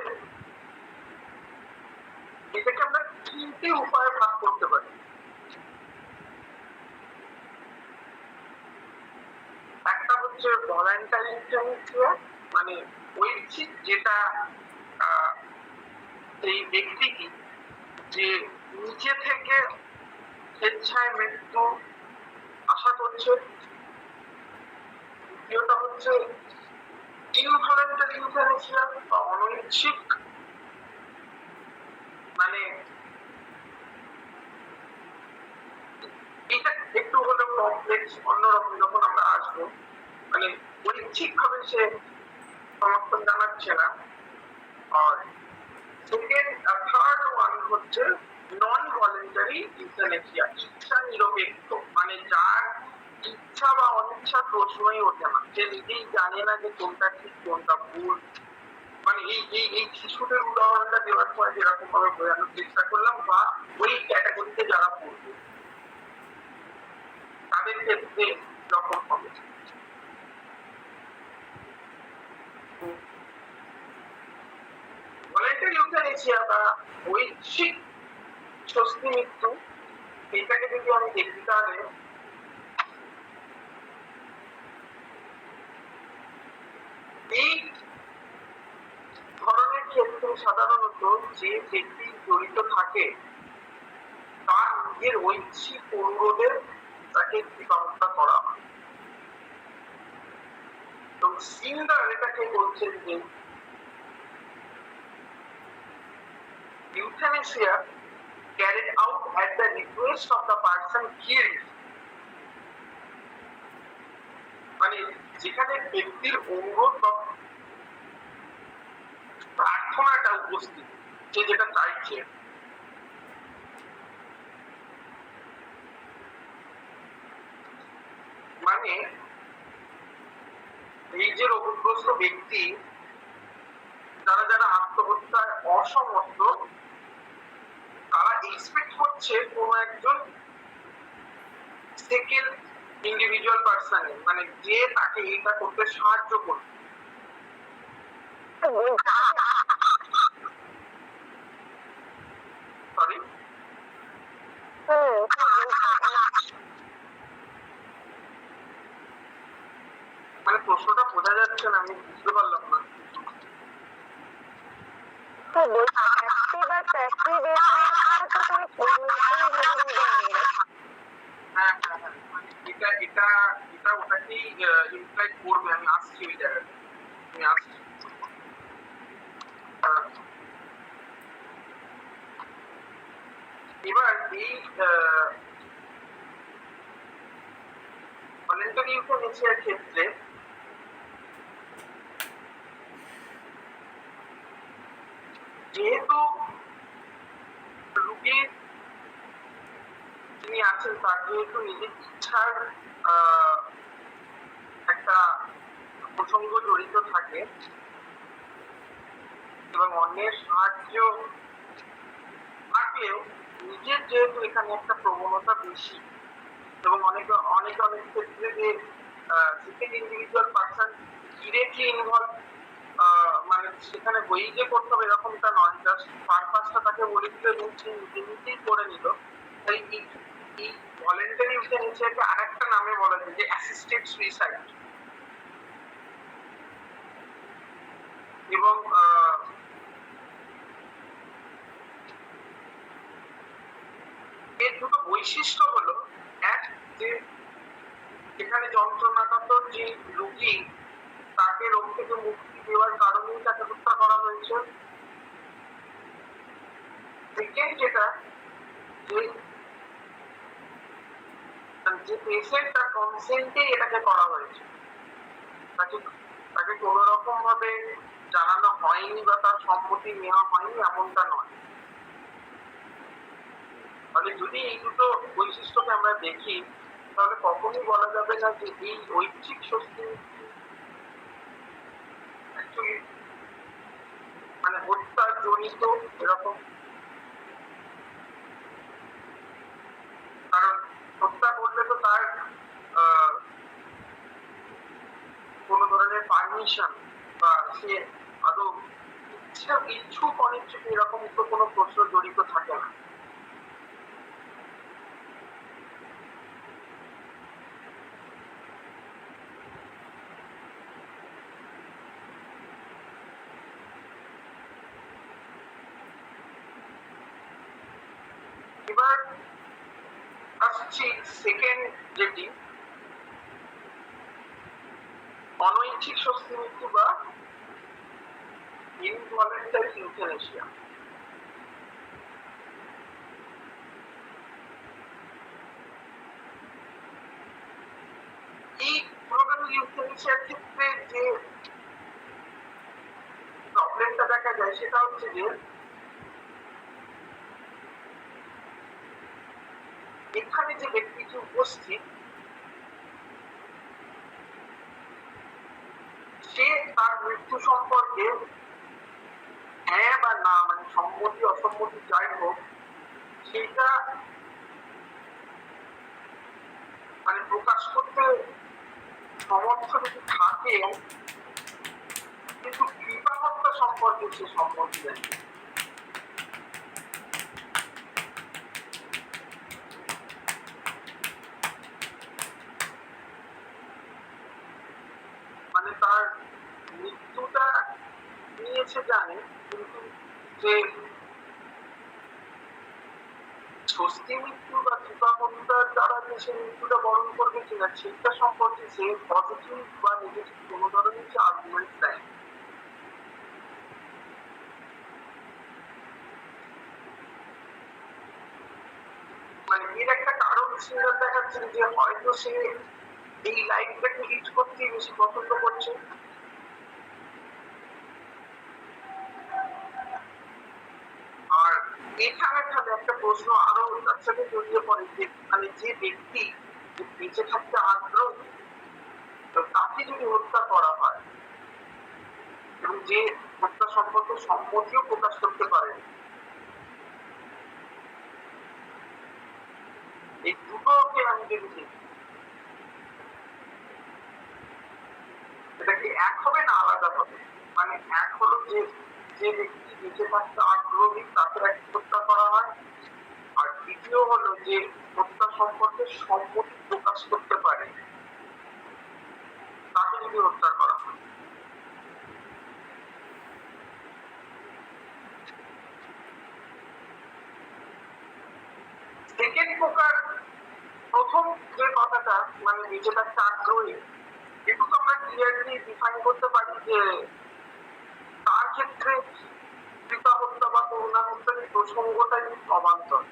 এটাকে আমরা তিনটে উপায়ে ভাগ করতে পারি। একটা হচ্ছে ভলান্টারি ইউথেনেসিয়া, মানে ঐচ্ছিক, যেটা এই ব্যক্তিটি যে নিজে থেকে স্বেচ্ছায় মৃত্যু আশা করছে। দ্বিতীয়টা হচ্ছে ইনভলান্টারি ইউথেনেসিয়া বা অনৈচ্ছিক, মানে এটা একটু হলেও কমপ্লেক্স, অন্যরকম যখন আমরা আসবো, মানে ঐচ্ছিক ভাবে সে সমর্থন জানাচ্ছে না। আর সেকেন্ড থার্ড ওয়ান হচ্ছে নন ভলেন্টারি ইউথেনেসিয়া, ইচ্ছা নিরপেক্ষ, মানে যার ইচ্ছা বা অনিচ্ছা প্রশ্নই ওঠে না, সে নিজেই জানে না যে কোনটা ঠিক কোনটা ভুল। মানে এই শিশুদের উদাহরণটা দেওয়ার সময় যেরকম ভাবে বোঝানোর চেষ্টা করলাম, বা ওই ক্যাটাগরিতে যারা পড়বে তাদের ক্ষেত্রে যখন হবে ভলেন্টারি ইউথেনেসিয়া বা ঐচ্ছিক স্বস্তি মৃত্যু, এটাকে যদি আমি দেখি, তাহলে এই ধরনের ক্ষেত্রে সাধারণত যে ব্যক্তি জড়িত থাকে তার নিজের ঐচ্ছিক অনুরোধে তাকে জীবাণুটা করা হয়। তো সিন্ডার এটাকে বলছেন যে euthanasia carried out at the request of the person killed, মানে যেখানে ব্যক্তির অনুরোধ বা প্রার্থনাটা উপস্থিত, সে যেটা চাইছে, মানে এই যে রোগগ্রস্ত ব্যক্তি যারা যারা আত্মহত্যায় অসমর্থ, তারা এক্সপেক্ট করছে কোন একজন সেকেন্ড ইন্ডিভিজুয়াল পার্সন, মানে যে তাকে এটা করতে সাহায্য করবে। সরি, বলছেন আমি বুঝতে পারলাম না। তো বলছি অ্যাক্টিভ আর প্যাসিভ এখানে তো কোনো পরিবর্তন হয়নি। হ্যাঁ হ্যাঁ হ্যাঁ, মানে এটা এটা এটা ওটাকেই ইমপ্লাই করবে। আমি আসছি ওই জায়গাটা, আমি আসছি। এবার এই ভলেন্টারি ইউথেনেসিয়ার ক্ষেত্রে যেহেতু রুগী যিনি আছেন তার যেহেতু নিজের ইচ্ছার একটা প্রসঙ্গ জড়িত থাকে এবং অন্যের সাহায্য থাকলেও নিজের যেহেতু এখানে একটা প্রবণতা বেশি এবং অনেক অনেক অনেক ক্ষেত্রে যে second individual person directly involve, মানে সেখানে বই যে করতে হবে এরকমটা নয়, জাস্ট পারপাসটা তাকে বলে দিল এবং সে নিজে নিজেই করে নিল। তাই এই ভলেন্টারি ইউথেনেসিয়াকে আরেকটা নামে বলা যায় যে অ্যাসিস্টেড সুইসাইড। এবং এর দুটো বৈশিষ্ট্য হলো, এক যে এখানে যন্ত্রণাকাতর যে রোগী তাকে রোগ থেকে মুক্তি দেওয়ার কারণেই তাকে হত্যা করা হয়েছে। সেকেন্ড যেটা, যে পেশেন্ট তার কনসেন্টেই এটাকে করা হয়েছে, তাকে কোন রকম ভাবে জানানো হয়নি বা তার সম্মতি নেওয়া হয়নি এমনটা নয়। মানে যদি এই দুটো বৈশিষ্ট্যকে আমরা দেখি তাহলে কখনই বলা যাবে না যে এই ঐচ্ছিক স্বস্তি মানে হত্যা জনিত এরকম। কারণ হত্যা করলে তো তার কোন ধরনের পারমিশন বা সে আদৌ ইচ্ছুক অনিচ্ছুক এরকম তো কোনো প্রশ্ন জড়িত থাকে না। এবার আসছি সেকেন্ড যেটি, অনৈচ্ছিক স্বস্তি মৃত্যু বা ইনভলেন্টারি ইউথেনেসিয়া। এই ধরনের ইউথেনেসিয়ার ক্ষেত্রে যে প্রবলেমটা দেখা যায় সেটা হচ্ছে যে এখানে যে ব্যক্তিটি উপস্থিত সে তার মৃত্যু সম্পর্কে হ্যাঁ বা না, মানে সম্মতি অসম্মতি যাই হোক, সেটা মানে প্রকাশ করতে সমর্থ যদি থাকে, কিন্তু কৃপাহত্যা সম্পর্কে সে সম্মতি দেয়। মানে তার মৃত্যুটা নিয়েছে জানে, কিন্তু যে স্বস্তি মৃত্যু বা কৃপাহত্যার দ্বারা যে সে মৃত্যুটা বরণ করবে কিনা সেটা সম্পর্কে সে পজিটিভ বা নেগেটিভ কোনো ধরনের যে আর্গুমেন্ট দেয়। মানে এর একটা কারণ সিঙ্গেল দেখাচ্ছে যে হয়তো সে এই লাইফটাকে লিড করতেই বেশি পছন্দ করছে। আর এখানে তাহলে একটা প্রশ্ন আরো তার সাথে জড়িয়ে পড়ে যে মানে যে ব্যক্তি বেঁচে থাকতে আগ্রহী তাকে যদি হত্যা করা হয় এবং যে হত্যা সম্পর্কে সম্মতিও প্রকাশ করতে পারে, এই দুটোকে আমি যদি দেখি এটা কি এক হবে না আলাদা হবে? মানে এক হলো যে যে ব্যক্তি বেঁচে থাকতে আগ্রহী তাকে হত্যা করা হয়, আর দ্বিতীয় হলো যে হত্যা সম্পর্কে সম্মতি প্রকাশ করতে পারে তাকে যদি হত্যা করা হয়। সেকেন্ড প্রকার, প্রথম যে কথাটা মানে নিজেটা একটা আগ্রহী, এটুকু আমরা ক্লিয়ারলি ডিফাইন করতে পারি যে তার ক্ষেত্রে কৃপা হত্যা বা করুণা হত্যার এই প্রসঙ্গটাই অবান্তর।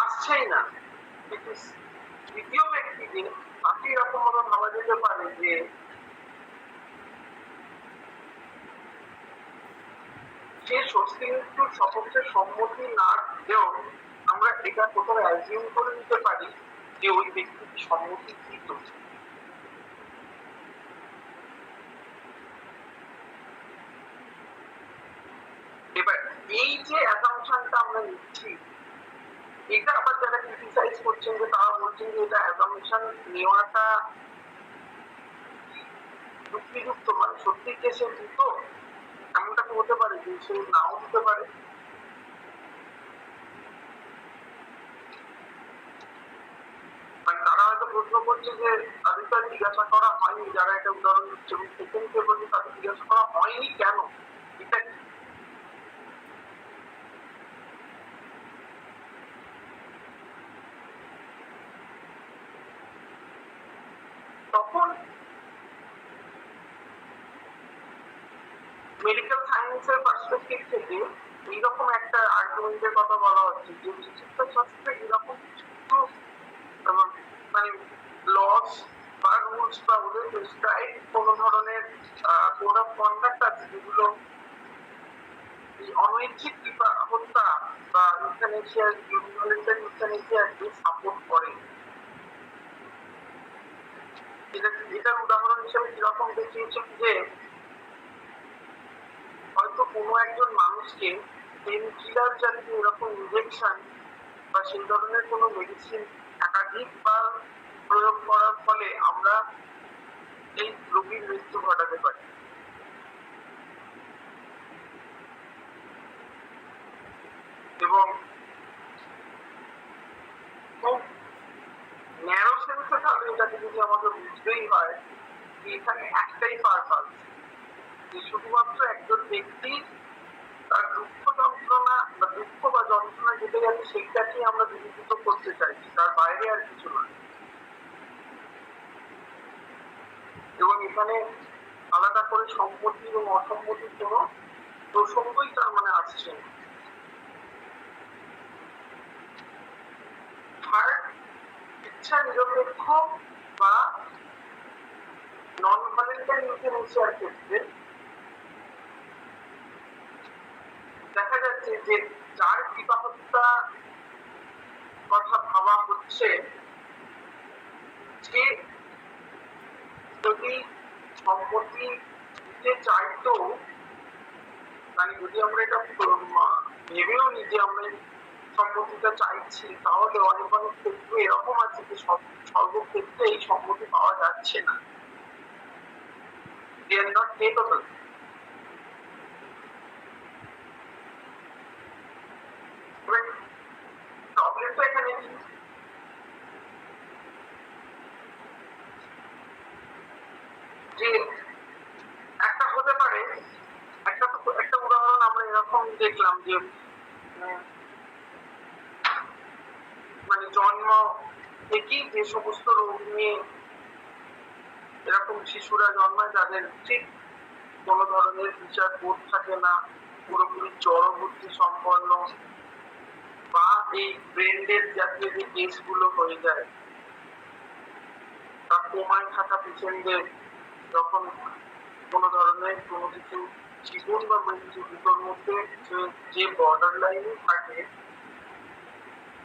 আসছেই না। দ্বিতীয় ব্যক্তিকে একই রকম ভাবে ভাবা যেতে পারে যে সে স্বস্তি মৃত্যুর সপক্ষে সম্মতি না দিলেও আমরা এটা কোথাও অ্যাজিউম করে নিতে পারি যে ওই ব্যক্তিটি সম্মতি দিত। এবার এই যে অ্যাজাম্পশনটা আমরা নিচ্ছি, এটা আবার যারা ক্রিটিসাইজ করছেন যে তারা বলছেন যে এটা অ্যাজাম্পশন নেওয়াটা যুক্তিযুক্ত, মানে সত্যি যে সে দিত এমনটা তো হতে পারে যে সে নাও দিতে পারে। মানে তারা হয়তো প্রশ্ন করছে যে তাদের তো জিজ্ঞাসা করা হয়নি, যারা এটা উদাহরণ দিচ্ছে, এবং সেকেন্ড কে বলছে তাদের জিজ্ঞাসা করা হয়নি কেন, এটা কি? তখন মেডিকেল সায়েন্সের পার্সপেক্টিভ থেকে এইরকম একটা আর্গুমেন্টের কথা বলা হচ্ছে যে চিকিৎসা শাস্ত্রে এরকম কিছু মানে লস বা রুলস বা ওদের প্রেসক্রাইব কোনো ধরনের কোড অফ কন্ডাক্ট আছে যেগুলো এই অনৈচ্ছিক হত্যা বা ইউথ্যানেসিয়া, ইনভলিউন্টারি ইউথ্যানেসিয়াকে সাপোর্ট করে। এটার উদাহরণ হিসেবে কিরকম দেখিয়েছে যে হয়তো কোনো একজন মানুষকে পেন কিলার জাতীয় এরকম ইনজেকশন বা সেই ধরনের কোনো মেডিসিন একাধিকবার প্রয়োগ করার ফলে আমরা এই রোগীর মৃত্যু ঘটাতে পারি। এবং খুব ন্যারো সেন্সে তাহলে এটাকে যদি আমাদের বুঝতেই হয় যে এখানে একটাই পারপাস, যে শুধুমাত্র একজন ব্যক্তি তার দুঃখ যন্ত্রণা বা দুঃখ বা যন্ত্রণা যেতে গেছে সেইটাকেই আমরা বিবেচিত করতে চাইছি, তার বাইরে আর কিছু নয়। এবং এখানে আলাদা করে সম্মতি এবং অসম্মতির কোনো প্রসঙ্গই তার মানে আসছে না। থার্ড, ইচ্ছা নিরপেক্ষ বা নন ভলেন্টারি ইউথ্যানেসিয়ার ক্ষেত্রে দেখা যাচ্ছে যে যার কৃপা হত্যা কথা ভাবা হচ্ছে যে যদি সম্মতি দিতে চাইতো, মানে যদি আমরা এটা ভেবেও নি যে আমরা সম্মতিটা চাইছি, তাহলে অনেক অনেক ক্ষেত্রে এরকম আছে যে সর্বক্ষেত্রে এই সম্মতি পাওয়া যাচ্ছে না। They are not capable. প্রবলেমটা এখানে কি, যে একটা হতে পারে, একটা উদাহরণ আমরা এরকম দেখলাম যে মানে জন্ম থেকেই যে সমস্ত রোগ নিয়ে এরকম শিশুরা জন্মায় যাদের ঠিক কোনো ধরনের বিচার বোধ থাকে না, পুরোপুরি জড় বুদ্ধি সম্পন্ন, বা এই ব্রেন ডেড জাতীয় যে কেসগুলো হয়ে যায়, বা কোমায় থাকা পেশেন্টদের যখন কোনো ধরনের কোনো কিছু জীবন বা মৃত্যু দুটোর মধ্যে যে বর্ডার লাইনে থাকে,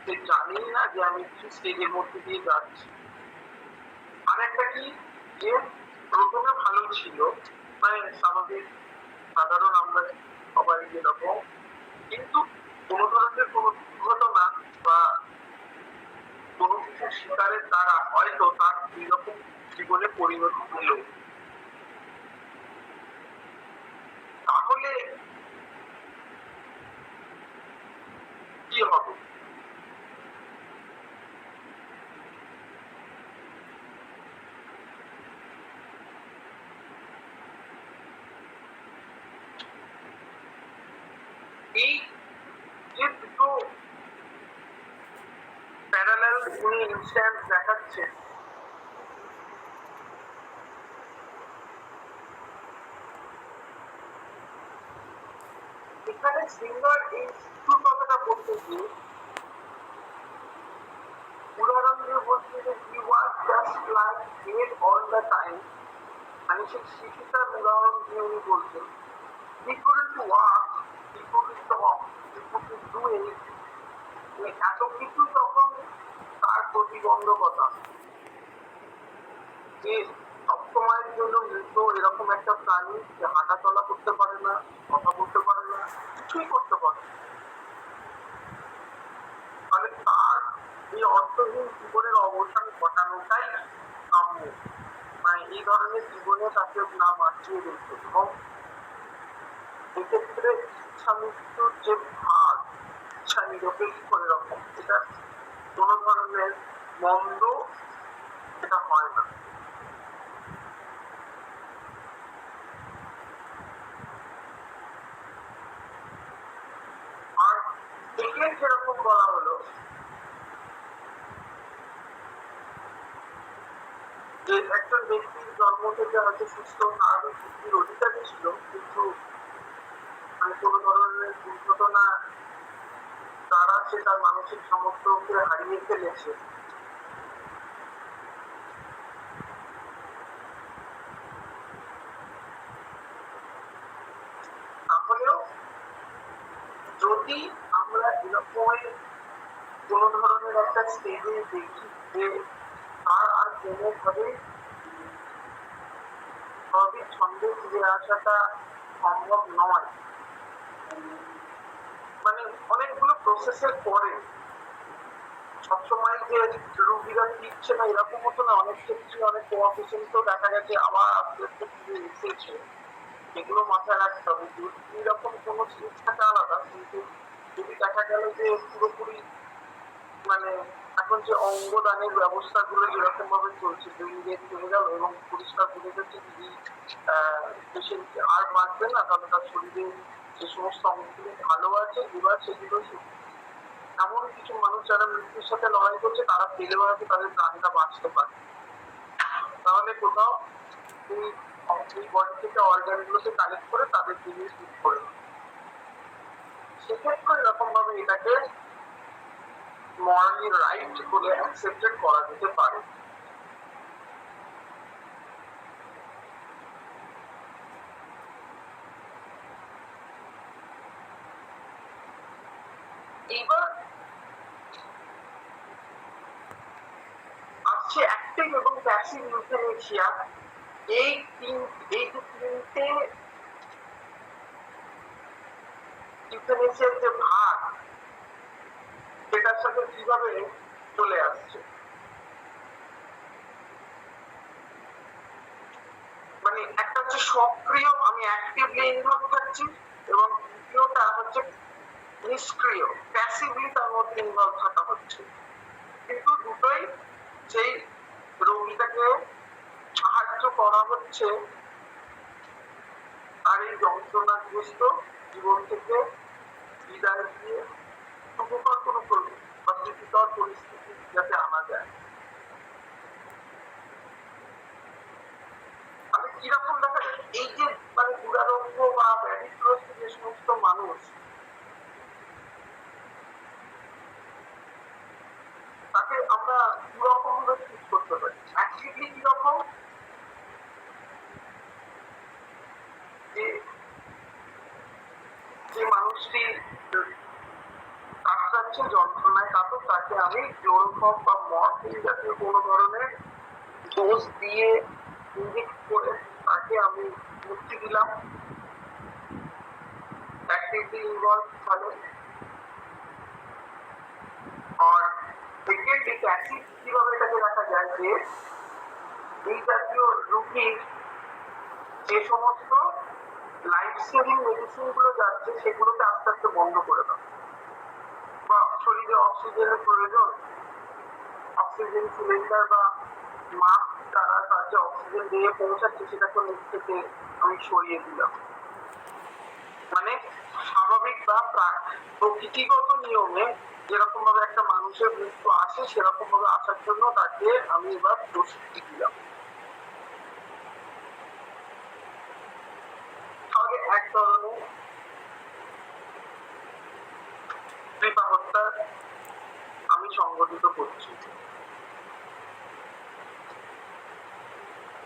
সে জানেই না যে আমি কি স্টেজের মধ্যে দিয়ে যাচ্ছি। আর একটা কি, যে প্রথমে ভালো ছিল, মানে স্বাভাবিক সাধারণ আমরা সবাই যেরকম, কিন্তু কোনো ধরনের কোনো দুর্ঘটনা বা কোনো কিছু শিকারের দ্বারা হয়তো তার এইরকম জীবনে পরিণতি হলো, তাহলে কি হবে? ইনস্ট্যান্স দেখাচ্ছে এখানে সিঙ্গার এই শুরু কথাটা বলতে গিয়ে উদাহরণ দিয়ে বলছে যে he was just like dead all the time. মানে সেই শিশুটার উদাহরণ দিয়ে উনি বলছেন he couldn't walk, he couldn't talk, he couldn't do anything. এত কিছু তখন তার প্রতিবন্ধকতা যে সবসময়ের জন্য মৃত এরকম একটা প্রাণী যে হাঁটা চলা করতে পারে না, কথা বলতে পারে না, কিছুই করতে পারে না। মানে তার এই অর্থহীন জীবনের অবসান ঘটানোটাই কাম্য। মানে এই ধরনের জীবনে তাকে না বাঁচিয়ে দিচ্ছে এবং এক্ষেত্রে ইচ্ছা মৃত্যুর যে ভাগ ইচ্ছা নিরপেক্ষ এরকম এটা কোনো ধরনের মন্দ এটা হয় না। আর একে যেরকম বলা হলো যে একজন ব্যক্তির জন্ম থেকে হয়তো সুস্থ স্বাভাবিক বুদ্ধির অধিকারী ছিল, কিন্তু মানে কোনো ধরনের দুর্ঘটনা দ্বারা সে তার মানসিক সামর্থ্যকে হারিয়ে ফেলেছে। তাহলেও যদি আমরা এরকম কোনো ধরনের একটা স্টেজে দেখি যে তার আর কোনোভাবে স্বাভাবিক ছন্দে ফিরে আসাটা সম্ভব নয়, মানে অনেকগুলো প্রসেসের পরে সবসময় যে রুগীরা ফিরছে না এরকম হতো না, অনেক ক্ষেত্রে অনেক কোয়াফিসিয়েন্টও দেখা গেছে আবার আস্তে আস্তে ফিরে এসেছে। এগুলো মাথায় রাখতে হবে। যদি এরকম কোনো জিনিস থাকে আলাদা, কিন্তু যদি দেখা গেল যে পুরোপুরি মানে এখন যে অঙ্গদানের ব্যবস্থাগুলো যেরকম ভাবে চলছে, ইংরেজ চলে গেল এবং পরিষ্কার বুঝে যাচ্ছে যদি পেশেন্ট আর বাঁচবে না তাহলে তার শরীরে যে সমস্ত অঙ্গগুলো ভালো আছে এবার সেগুলো এমন কিছু মানুষ যারা মৃত্যুর সাথে লড়াই করছে তারা পেলে বেড়াতে তাদের প্রাণটা বাঁচতে পারে। তাহলে কোথাও এই বডি থেকে অর্গান গুলোকে কালেক্ট করে তাদের জিনিস ঠিক করে সেক্ষেত্রে এরকম ভাবে এটাকে মরালি রাইট বলে অ্যাকসেপ্টেড করা যেতে পারে। এইবার আসছে অ্যাক্টিভ এবং প্যাসিভ ইউথেনেশিয়া। এই যে তিনটে ইউথেনেশিয়ার যে ভাগ সেটার সাথে কিভাবে চলে আসছে, মানে একটা হচ্ছে সক্রিয়, আমি অ্যাক্টিভলি ইনভলভ থাকছি, এবং দ্বিতীয়টা হচ্ছে নিষ্ক্রিয়, প্যাসিভলি তার মধ্যে ইনভলভ থাকা হচ্ছে। কিন্তু দুটোই যেই রোগীটাকে সাহায্য করা হচ্ছে আর এই যন্ত্রণাগ্রস্ত জীবন থেকে বিদায় দিয়ে সুখকর কোনো বা প্রীতিকর পরিস্থিতি যাতে আনা যায়। তাহলে কিরকম দেখা যায় এই যে মানে দুরারোগ্য বা ব্যাধিগ্রস্ত যে সমস্ত মানুষ তাকে আমরা দুরকম ভাবে ঠিক করতে পারি। অ্যাক্টিভলি কিরকম, যে মানুষটি কাটাচ্ছে যন্ত্রণায় কাটুক তাকে আমি ক্লোরোফর্ম বা মরফিন জাতীয় কোনো ধরনের ডোজ দিয়ে ইনজেক্ট করে তাকে আমি মুক্তি দিলাম, অ্যাক্টিভলি ইনভলভ হলো। আর সেকেন্ড অ্যাসিড কিভাবে এটাকে দেখা যায় যে এই জাতীয় রোগীর যে সমস্ত লাইফ সেভিং মেডিসিন গুলো যাচ্ছে সেগুলোকে আস্তে আস্তে বন্ধ করে দাও, বা শরীরে অক্সিজেনের প্রয়োজন, অক্সিজেন সিলিন্ডার বা মাস্ক দ্বারা তার যে অক্সিজেন দিয়ে পৌঁছাচ্ছে সেটাকে নিচ থেকে আমি সরিয়ে দিলাম। মানে স্বাভাবিক বা প্রকৃতিগত নিয়মে যেরকম ভাবে একটা মানুষ মানুষের মৃত্যু আসে সেরকম ভাবে আসার জন্য তাকে আমি এবার প্রস্তুতি দিলাম। তাহলে এক ধরনের কৃপা হত্যা আমি সংগঠিত করছি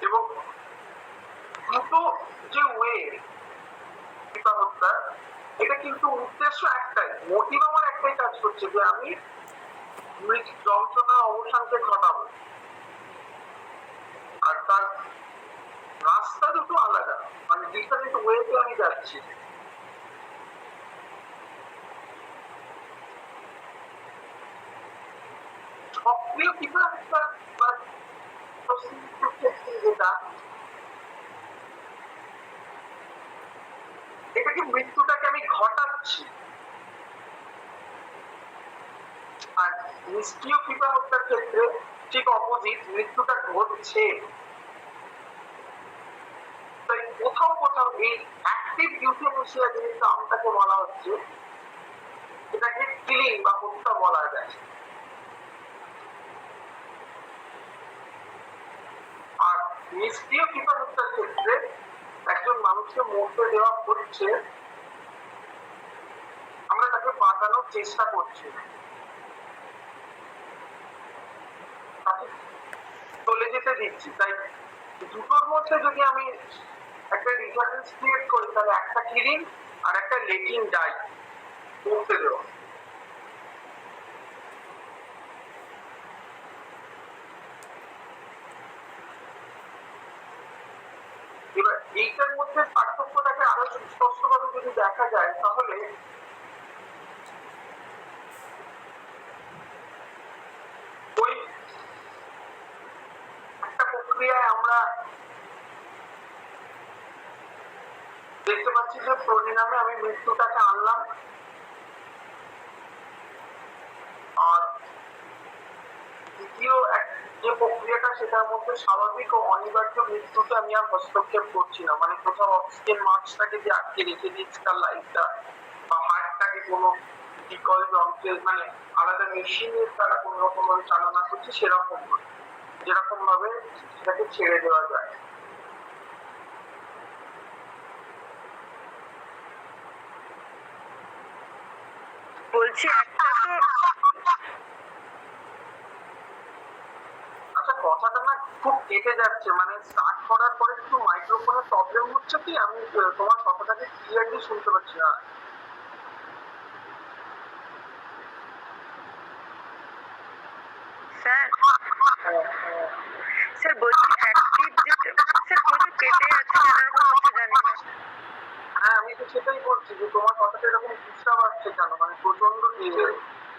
এবং দুটো যে ওয়ে কৃপা হত্যা, এটা কিন্তু উদ্দেশ্য একটাই, মোটিভ আমার একটাই কাজ করছে যে আমি যন্ত্রণার অবসানকে ঘটাবো, আর তার রাস্তা দুটো আলাদা, মানে ডিফারেন্ট ওয়েতে আমি যাচ্ছি। সক্রিয় কৃপা হত্যা বা প্রস্তুতির ক্ষেত্রে যেটা, এটাকে মৃত্যুটাকে আমি ঘটাচ্ছি, আর নিষ্ক্রিয় কৃপা হত্যার ক্ষেত্রে ঠিক অপোজিট, মৃত্যুটা ঘটছে। তাই কোথাও কোথাও এই অ্যাক্টিভ ইউথেনেসিয়া যে টার্মটাকে বলা হচ্ছে, এটাকে কিলিং বা হত্যা বলা যায়। আর নিষ্ক্রিয় কৃপা হত্যার ক্ষেত্রে একজন মানুষকে মরতে দেওয়া হচ্ছে, আমরা তাকে বাঁচানোর চেষ্টা করছি, তাকে চলে যেতে দিচ্ছি। তাই দুটোর মধ্যে যদি আমি একটা ডিফারেন্স ক্রিয়েট করি, তাহলে একটা কিলিং আর একটা লেটিং ডাই করতে দেওয়া। এবার এইটার মধ্যে পার্থক্যটাকে আরো স্পষ্টভাবে যদি দেখা যায়, তাহলে ওই একটা প্রক্রিয়ায় আমরা দেখতে পাচ্ছি যে পরিণামে আমি মৃত্যুটাকে আনলাম, আর দ্বিতীয় যে প্রক্রিয়াটা, সেটার মধ্যে স্বাভাবিক ও অনিবার্য মৃত্যুতে আমি আর হস্তক্ষেপ করছি না, মানে কোথাও অক্সিজেন মাস্কটাকে যে আটকে রেখে দিচ্ছি তার লাইফটা, বা হার্টটাকে কোনো বিকল যন্ত্রের মানে আলাদা মেশিনের দ্বারা কোনো রকম ভাবে চালনা করছি, সেরকম যেরকম ভাবে সেটাকে ছেড়ে দেওয়া যায়। বলছি একটা তো আচ্ছা, কথাটা না খুব কেটে যাচ্ছে, মানে স্টার্ট করার পরে একটু মাইক্রোফোনের প্রবলেম হচ্ছে কি, আমি তোমার কথাটাকে ক্লিয়ারলি শুনতে পাচ্ছি না। স্যার স্যার বলছি অ্যাক্টিভ যেটা স্যার প্রচুর কেটে যাচ্ছে, কেন হচ্ছে জানি না। হ্যাঁ, আমি তো সেটাই বলছি যে তোমার কথাটা এরকম ডিস্টার্ব আসছে কেন, মানে প্রচন্ড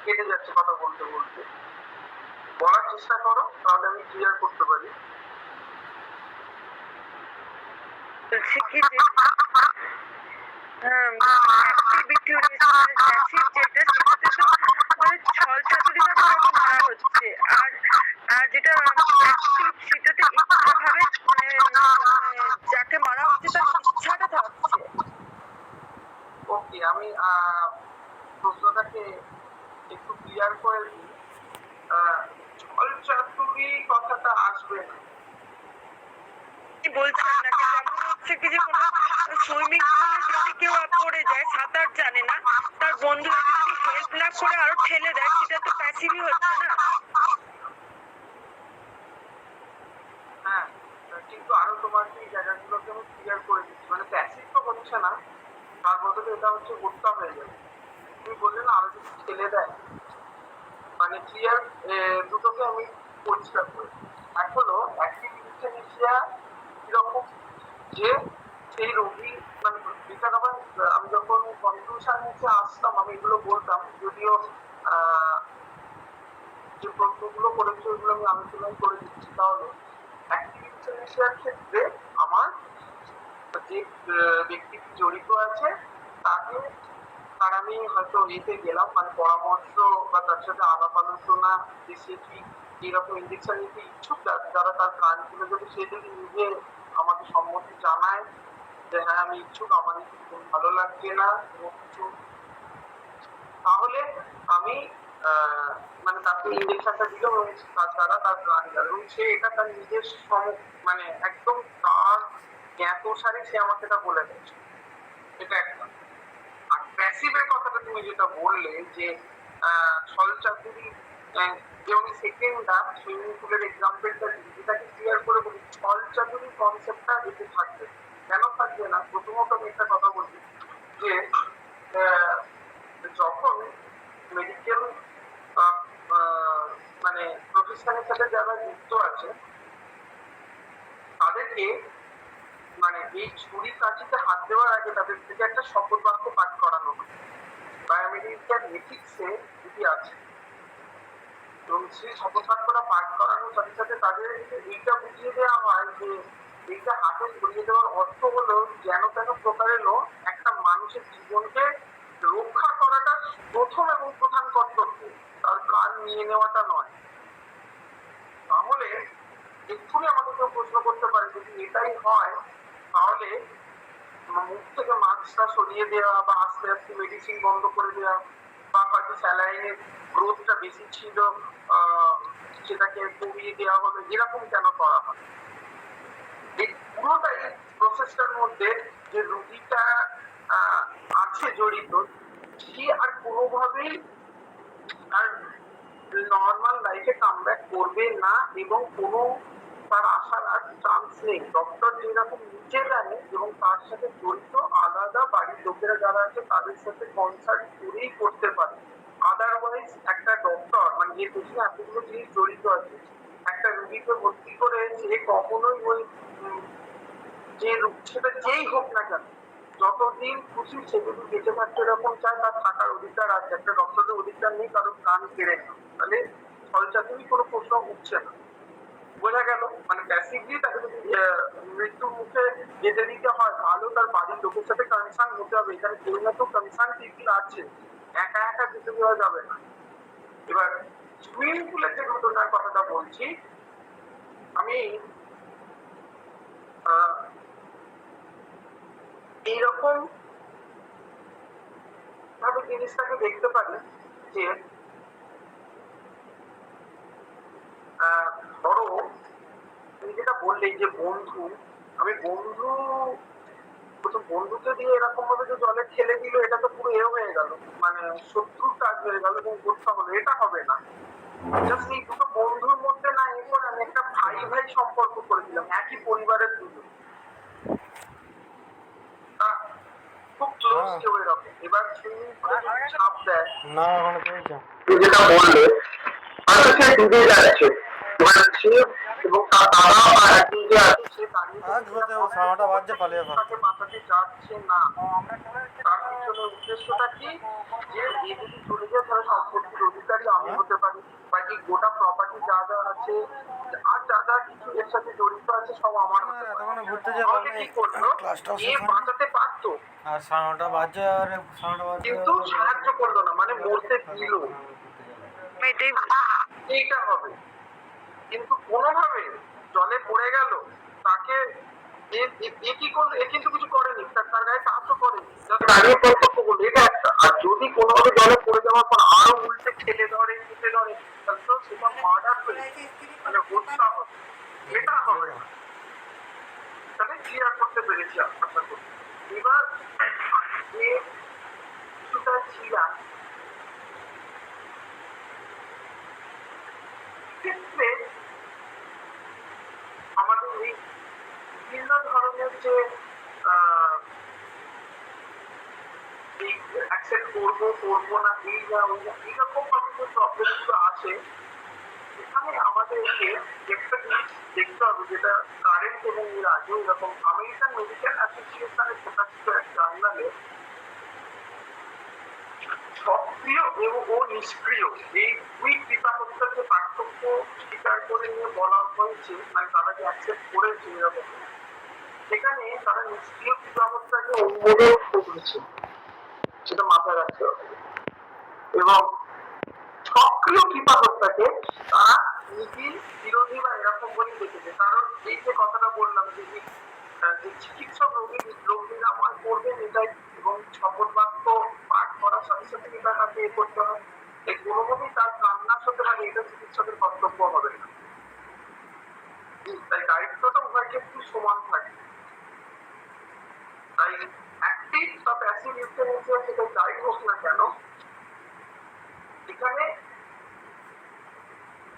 কেটে যাচ্ছে কথা বলতে বলতে। বলার চেষ্টা করো, তাহলে আমি ক্লিয়ার করতে পারি। বলছি কি যে অ্যাক্টিভিটি প্যাসিভ যেটা, সেটাতে তো মানে ছল চাতুরি ভাবে মারা হচ্ছে, আর আর যেটা অ্যাক্টিভ সেটাতে ইচ্ছা ভাবে যাকে মারা হচ্ছে তার ইচ্ছাটা থাকছে। ওকে, আমি প্রশ্নটাকে একটু ক্লিয়ার করে দিই। ছল চাতুরি কথাটা আসবে না। কি বলছেন নাকি, যেমন হচ্ছে কি যে কোনো সুইমিং পুলে যদি কেউ পড়ে যায়, সাঁতার জানে না, তার বন্ধুরা যদি হেল্প না করে আরো ঠেলে দেয়, সেটা তো প্যাসিভই হচ্ছে না। হ্যাঁ, কিন্তু আরো তোমাকে এই জায়গাগুলোকে আমি ক্লিয়ার করে দিচ্ছি, মানে প্যাসিভ তো হচ্ছে না, তার বদলে এটা হচ্ছে হত্যা হয়ে যাবে। তুমি বললে না আরো যদি ঠেলে দেয়, মানে ক্লিয়ার দুটোকে আমি পরিষ্কার করি। এক হলো অ্যাক্টিভ ইউথেনেসিয়া কিরকম, যে সেই রোগী মানে এটা আবার আমি যখন কনক্লুশন নিচে আসতাম আমি এগুলো বলতাম, যদিও যে প্রশ্নগুলো করেছে ওইগুলো আমি আলোচনায় করে দিচ্ছি। তাহলে অ্যাক্টিভ ইউথেনেসিয়ার ক্ষেত্রে আমার যে ব্যক্তিটি জড়িত আছে তাকে, তার আমি হয়তো এতে গেলাম, মানে পরামর্শ বা তার সাথে আলাপ আলোচনা, যে সে কি এরকম ইঞ্জেকশন নিতে ইচ্ছুক, যারা তার প্রাণ ছিল, যদি সে যদি নিজে আমাকে সম্মতি জানায় যে হ্যাঁ আমি ইচ্ছুক, আমার ভালো লাগছে না এবং কিছু, তাহলে আমি মানে তাকে ইঞ্জেকশনটা দিল এবং তারা তার প্রাণ গেল এবং সে এটা তার নিজের মানে একদম তার জ্ঞাত সারে সে আমাকে এটা বলে গেছে। এটা একটা। আর প্যাসিভের কথাটা তুমি যেটা বললে যে ছল চাতুরি এবং সেকেন্ডটা সুইমিং পুলের এক্সাম্পলটা এটাকে ক্লিয়ার করে বলি, ছল চাতুরি কনসেপ্টটা এতে থাকবে। কেন থাকবে না? প্রথমত আমি একটা কথা বলছি যে যখন মেডিকেল মানে প্রফেশনের সাথে যারা যুক্ত আছে তাদেরকে মানে এই ছুরি কাঁচিতে হাত দেওয়ার আগে তাদের থেকে একটা শপথ বাক্য পাঠ করানো হয়। বায়োমেডিক্যাল এথিক্সে এটি আছে এবং সেই শপথ বাক্যটা পাঠ করানোর সাথে সাথে তাদের এইটা বুঝিয়ে দেওয়া হয় যে এইটা হাতে ধরিয়ে দেওয়ার অর্থ হলো যেন তেন প্রকারেরও একটা মানুষের জীবনকে রক্ষা করাটা প্রথম এবং প্রধান কর্তব্য, তার প্রাণ নিয়ে নেওয়াটা নয়। তাহলে এক্ষুনি আমাকে কেউ প্রশ্ন করতে পারে যদি এটাই হয় তাহলে মুখ থেকে মাস্কটা সরিয়ে দেওয়া বা আস্তে আস্তে মেডিসিন বন্ধ করে দেওয়া বা হয়তো স্যালাইনের গ্রোথটা বেশি ছিল সেটাকে কমিয়ে দেওয়া হলো, এরকম কেন করা হয়? এই পুরোটাই প্রসেসটার মধ্যে যে রুগীটা আছে জড়িত সে আর কোনোভাবেই আর নর্মাল লাইফে কামব্যাক করবে না এবং কোনো তার আসার আর চান্স নেই। ডক্টর যেরকম নিচে জানে এবং তার সাথে জড়িত আলাদা বাড়ির লোকেরা যারা আছে তাদের সাথে কনসাল্ট করেই করতে পারে। আদারওয়াইজ একটা ডক্টর মানে যে পেছনে এতগুলো জিনিস জড়িত আছে একটা রুগীকে ভর্তি করে সে কখনোই ওই যে সেটা যেই হোক না কেন যতদিন খুশি সে যদি বেঁচে থাকতে এরকম চায় তার থাকার অধিকার আছে। একটা ডক্টরের অধিকার নেই কারো প্রাণ কেড়ে না, তাহলে ছলচাতুরি কোনো প্রশ্ন উঠছে না। বোঝা গেল? মানে প্যাসিভলি তাকে যদি মৃত্যুর মুখে যেতে দিতে হয় ভালো তার বাড়ির লোকের সাথে কনসার্ন হতে হবে। এখানে কেউ না কেউ কনসার্ন পিপল আছে, একা একা যেতে দেওয়া যাবে না। এবার সুইমিং পুলের যে ঘটনার কথাটা বলছি আমি এইরকম ভাবে জিনিসটাকে দেখতে পারি যে ধরো তুমি যেটা বললে যে বন্ধু, আমি বন্ধুকে দিয়ে এরকম ভাবে যে জলে ঠেলে দিল এটা তো পুরো হয়ে গেল, মানে শত্রুর কাজ হয়ে গেল এবং করতে হলো, এটা হবে না। জাস্ট এই দুটো বন্ধুর মধ্যে না এরপর আমি একটা ভাই ভাই সম্পর্ক করে দিলাম, একই পরিবারের দুজন খুব ক্লোজ কেউ এরকম। এবার সুইমিং পুলে যদি চাপ দেয় না যেটা বললে হয়তো সে ডুবে যাচ্ছে এবার সে এবং তার দাদা বা একজন যে আছে সে তাকে বাঁচাতে যাচ্ছে না। তার পিছনে উদ্দেশ্যটা কি যে এ যদি চলে যায় তাহলে সম্পত্তির অধিকারী আমি হতে পারি বা এই গোটা প্রপার্টি যা যা আছে আর যা যা কিছু এর সাথে জড়িত আছে সব আমার হতে পারে। কি করলো এ বাঁচাতে পারতো কিন্তু সাহায্য করলো না, মানে মরতে দিল, এইটা হবে। কিন্তু কোনোভাবে জলে পড়ে গেল তাকে কি করলো? এ কিন্তু কিছু করেনি, তার গায়ে কাজও করেনি, দাঁড়িয়ে কর্তব্য করলো, এটা একটা। আর যদি কোনোভাবে জলে পড়ে যাওয়ার পর আরো উল্টে খেলে ধরে তাহলে তো সেটা মার্ডার হয়ে মানে হত্যা হবে, এটা হবে না। তাহলে ক্লিয়ার করতে পেরেছি আশা করি। এবার যে কিছুটা ছিলাম ক্ষেত্রে আমাদের এই বিভিন্ন ধরনের যে অ্যাকসেপ্ট করবো না এই না ওই না এইরকম ভাবে যে প্রবলেম গুলো আছে এখানে আমাদেরকে একটা জিনিস দেখতে হবে যেটা কারেন্ট এবং এর আগেও এরকম আমেরিকান মেডিকেল অ্যাসোসিয়েশনের প্রকাশিত এক জার্নালে সক্রিয় এবং ও নিষ্ক্রিয় এই দুই কৃপা হত্যার যে পার্থক্য স্বীকার করে নিয়ে বলা হয়েছে, মানে তারা যে অ্যাকসেপ্ট করেছে এরকম, সেখানে তারা নিষ্ক্রিয় কৃপা হত্যাকে অনুমোদন করেছে, সেটা মাথায় রাখতে হবে। এবং সক্রিয় কৃপা হত্যাকে তারা নীতি বিরোধী বা এরকম বলে দেখেছে। কারণ এই যে কথাটা বললাম যে চিকিৎসক রোগ নিরাময় করবেন এটাই এবং শপথ বাক্য পাঠ করার সাথে সাথে এটা তাকে করতে হয় এই কোনোভাবেই তার কান্নার সাথে মানে এটা চিকিৎসকের কর্তব্য হবে না। তাই দায়িত্বটা উভয়কে একটু সমান থাকে। তাই অ্যাক্টিভ বা প্যাসিভ ইউথেনেসিয়া সেটা যাই হোক না কেন, এখানে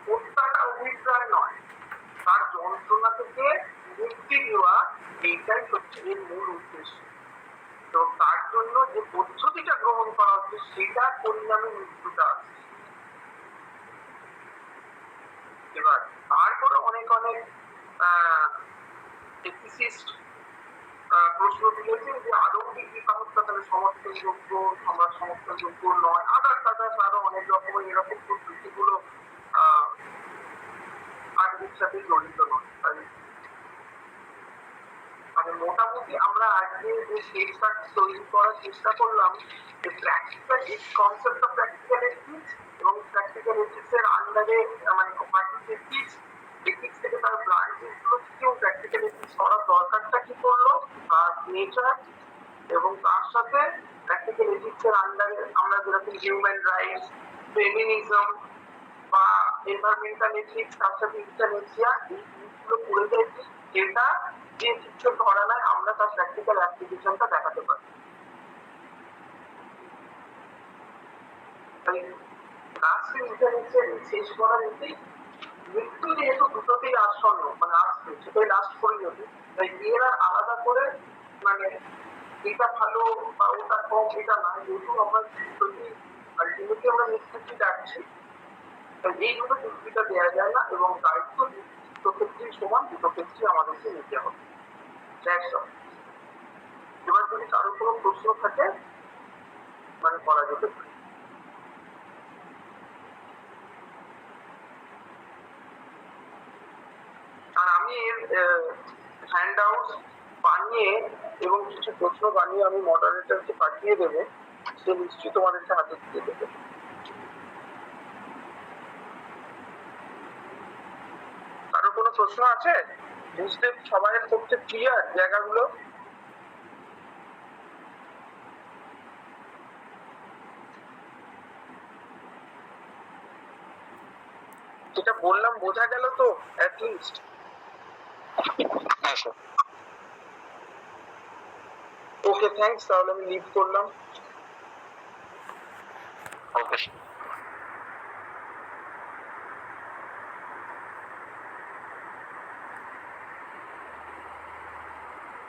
হত্যাটা অভিপ্রায় নয়, তার যন্ত্রণা থেকে মুক্তি দেওয়া, এইটাই হচ্ছে এর মূল উদ্দেশ্য। তো তার জন্য যে পদ্ধতিটা গ্রহণ করা হচ্ছে সেটার পরিণামে মৃত্যুটা আছে। এবার তারপরে অনেক অনেক প্রশ্ন তুলেছেন যে আদৌ কি সংস্থা তাহলে সমর্থনযোগ্য, সমাজ সমর্থনযোগ্য নয়, আরো অনেক রকমের এরকম পদ্ধতিগুলো আর্মির সাথে জড়িত নয়। তাই মানে মোটামুটি আমরা আজকে যে সেফগার্ড তৈরি করার চেষ্টা করলাম, যে practical concept of practical ethics এবং প্র্যাকটিক্যাল এথিক্স এর আন্ডারে মানে কম্পারেটিভ এথিক্স, এথিক্স থেকে তার ব্রাঞ্চেস গুলো থেকেও প্র্যাকটিক্যাল এথিক্স করার দরকারটা কি করলো, তার নেচার, এবং তার সাথে প্র্যাকটিক্যাল এথিক্স এর আন্ডারে আমরা যেরকম হিউম্যান রাইটস, ফেমিনিজম বা এনভায়রনমেন্টাল এথিক্স, তার সাথে ইউথেনেসিয়া, এই জিনিসগুলো করে দিয়েছি, যেটা যে শিক্ষক ধরা নেয় আমরা তার প্র্যাকটিক্যাল অ্যাপ্লিকেশনটা দেখাতে পারি। তাই লাস্টে ইউথেনেসিয়া শেষ করার এতেই মৃত্যু যেহেতু দুটোতেই আসন্ন মানে আসছে, সেটাই লাস্ট পরিণতি। তাই এর আর আলাদা করে মানে এটা ভালো বা ওটা কম এটা না, যেহেতু আমরা আলটিমেটলি আমরা মৃত্যুকে ডাকছি, এই দুটো যুক্তিটা দেওয়া যায় না, এবং দায়িত্ব দুটো ক্ষেত্রেই সমান, দুটো ক্ষেত্রেই আমাদেরকে নিতে হবে। এবার যদি কারোর কোনো প্রশ্ন থাকে মানে করা যেতে পারে। আর আমি এর হ্যান্ড আউট বানিয়ে এবং কিছু প্রশ্ন বানিয়ে আমি মডারেটরকে পাঠিয়ে দেবো, সে নিশ্চয়ই তোমাদেরকে হাতে দিয়ে দেবে। কারো কোনো প্রশ্ন আছে? বুঝতে সবাইয়ের পক্ষে ক্লিয়ার জায়গাগুলো? যেটা বললাম বোঝা গেল তো অ্যাটলিস্ট? হ্যাঁ স্যার। ওকে, থ্যাঙ্কস, তাহলে আমি লিভ করলাম।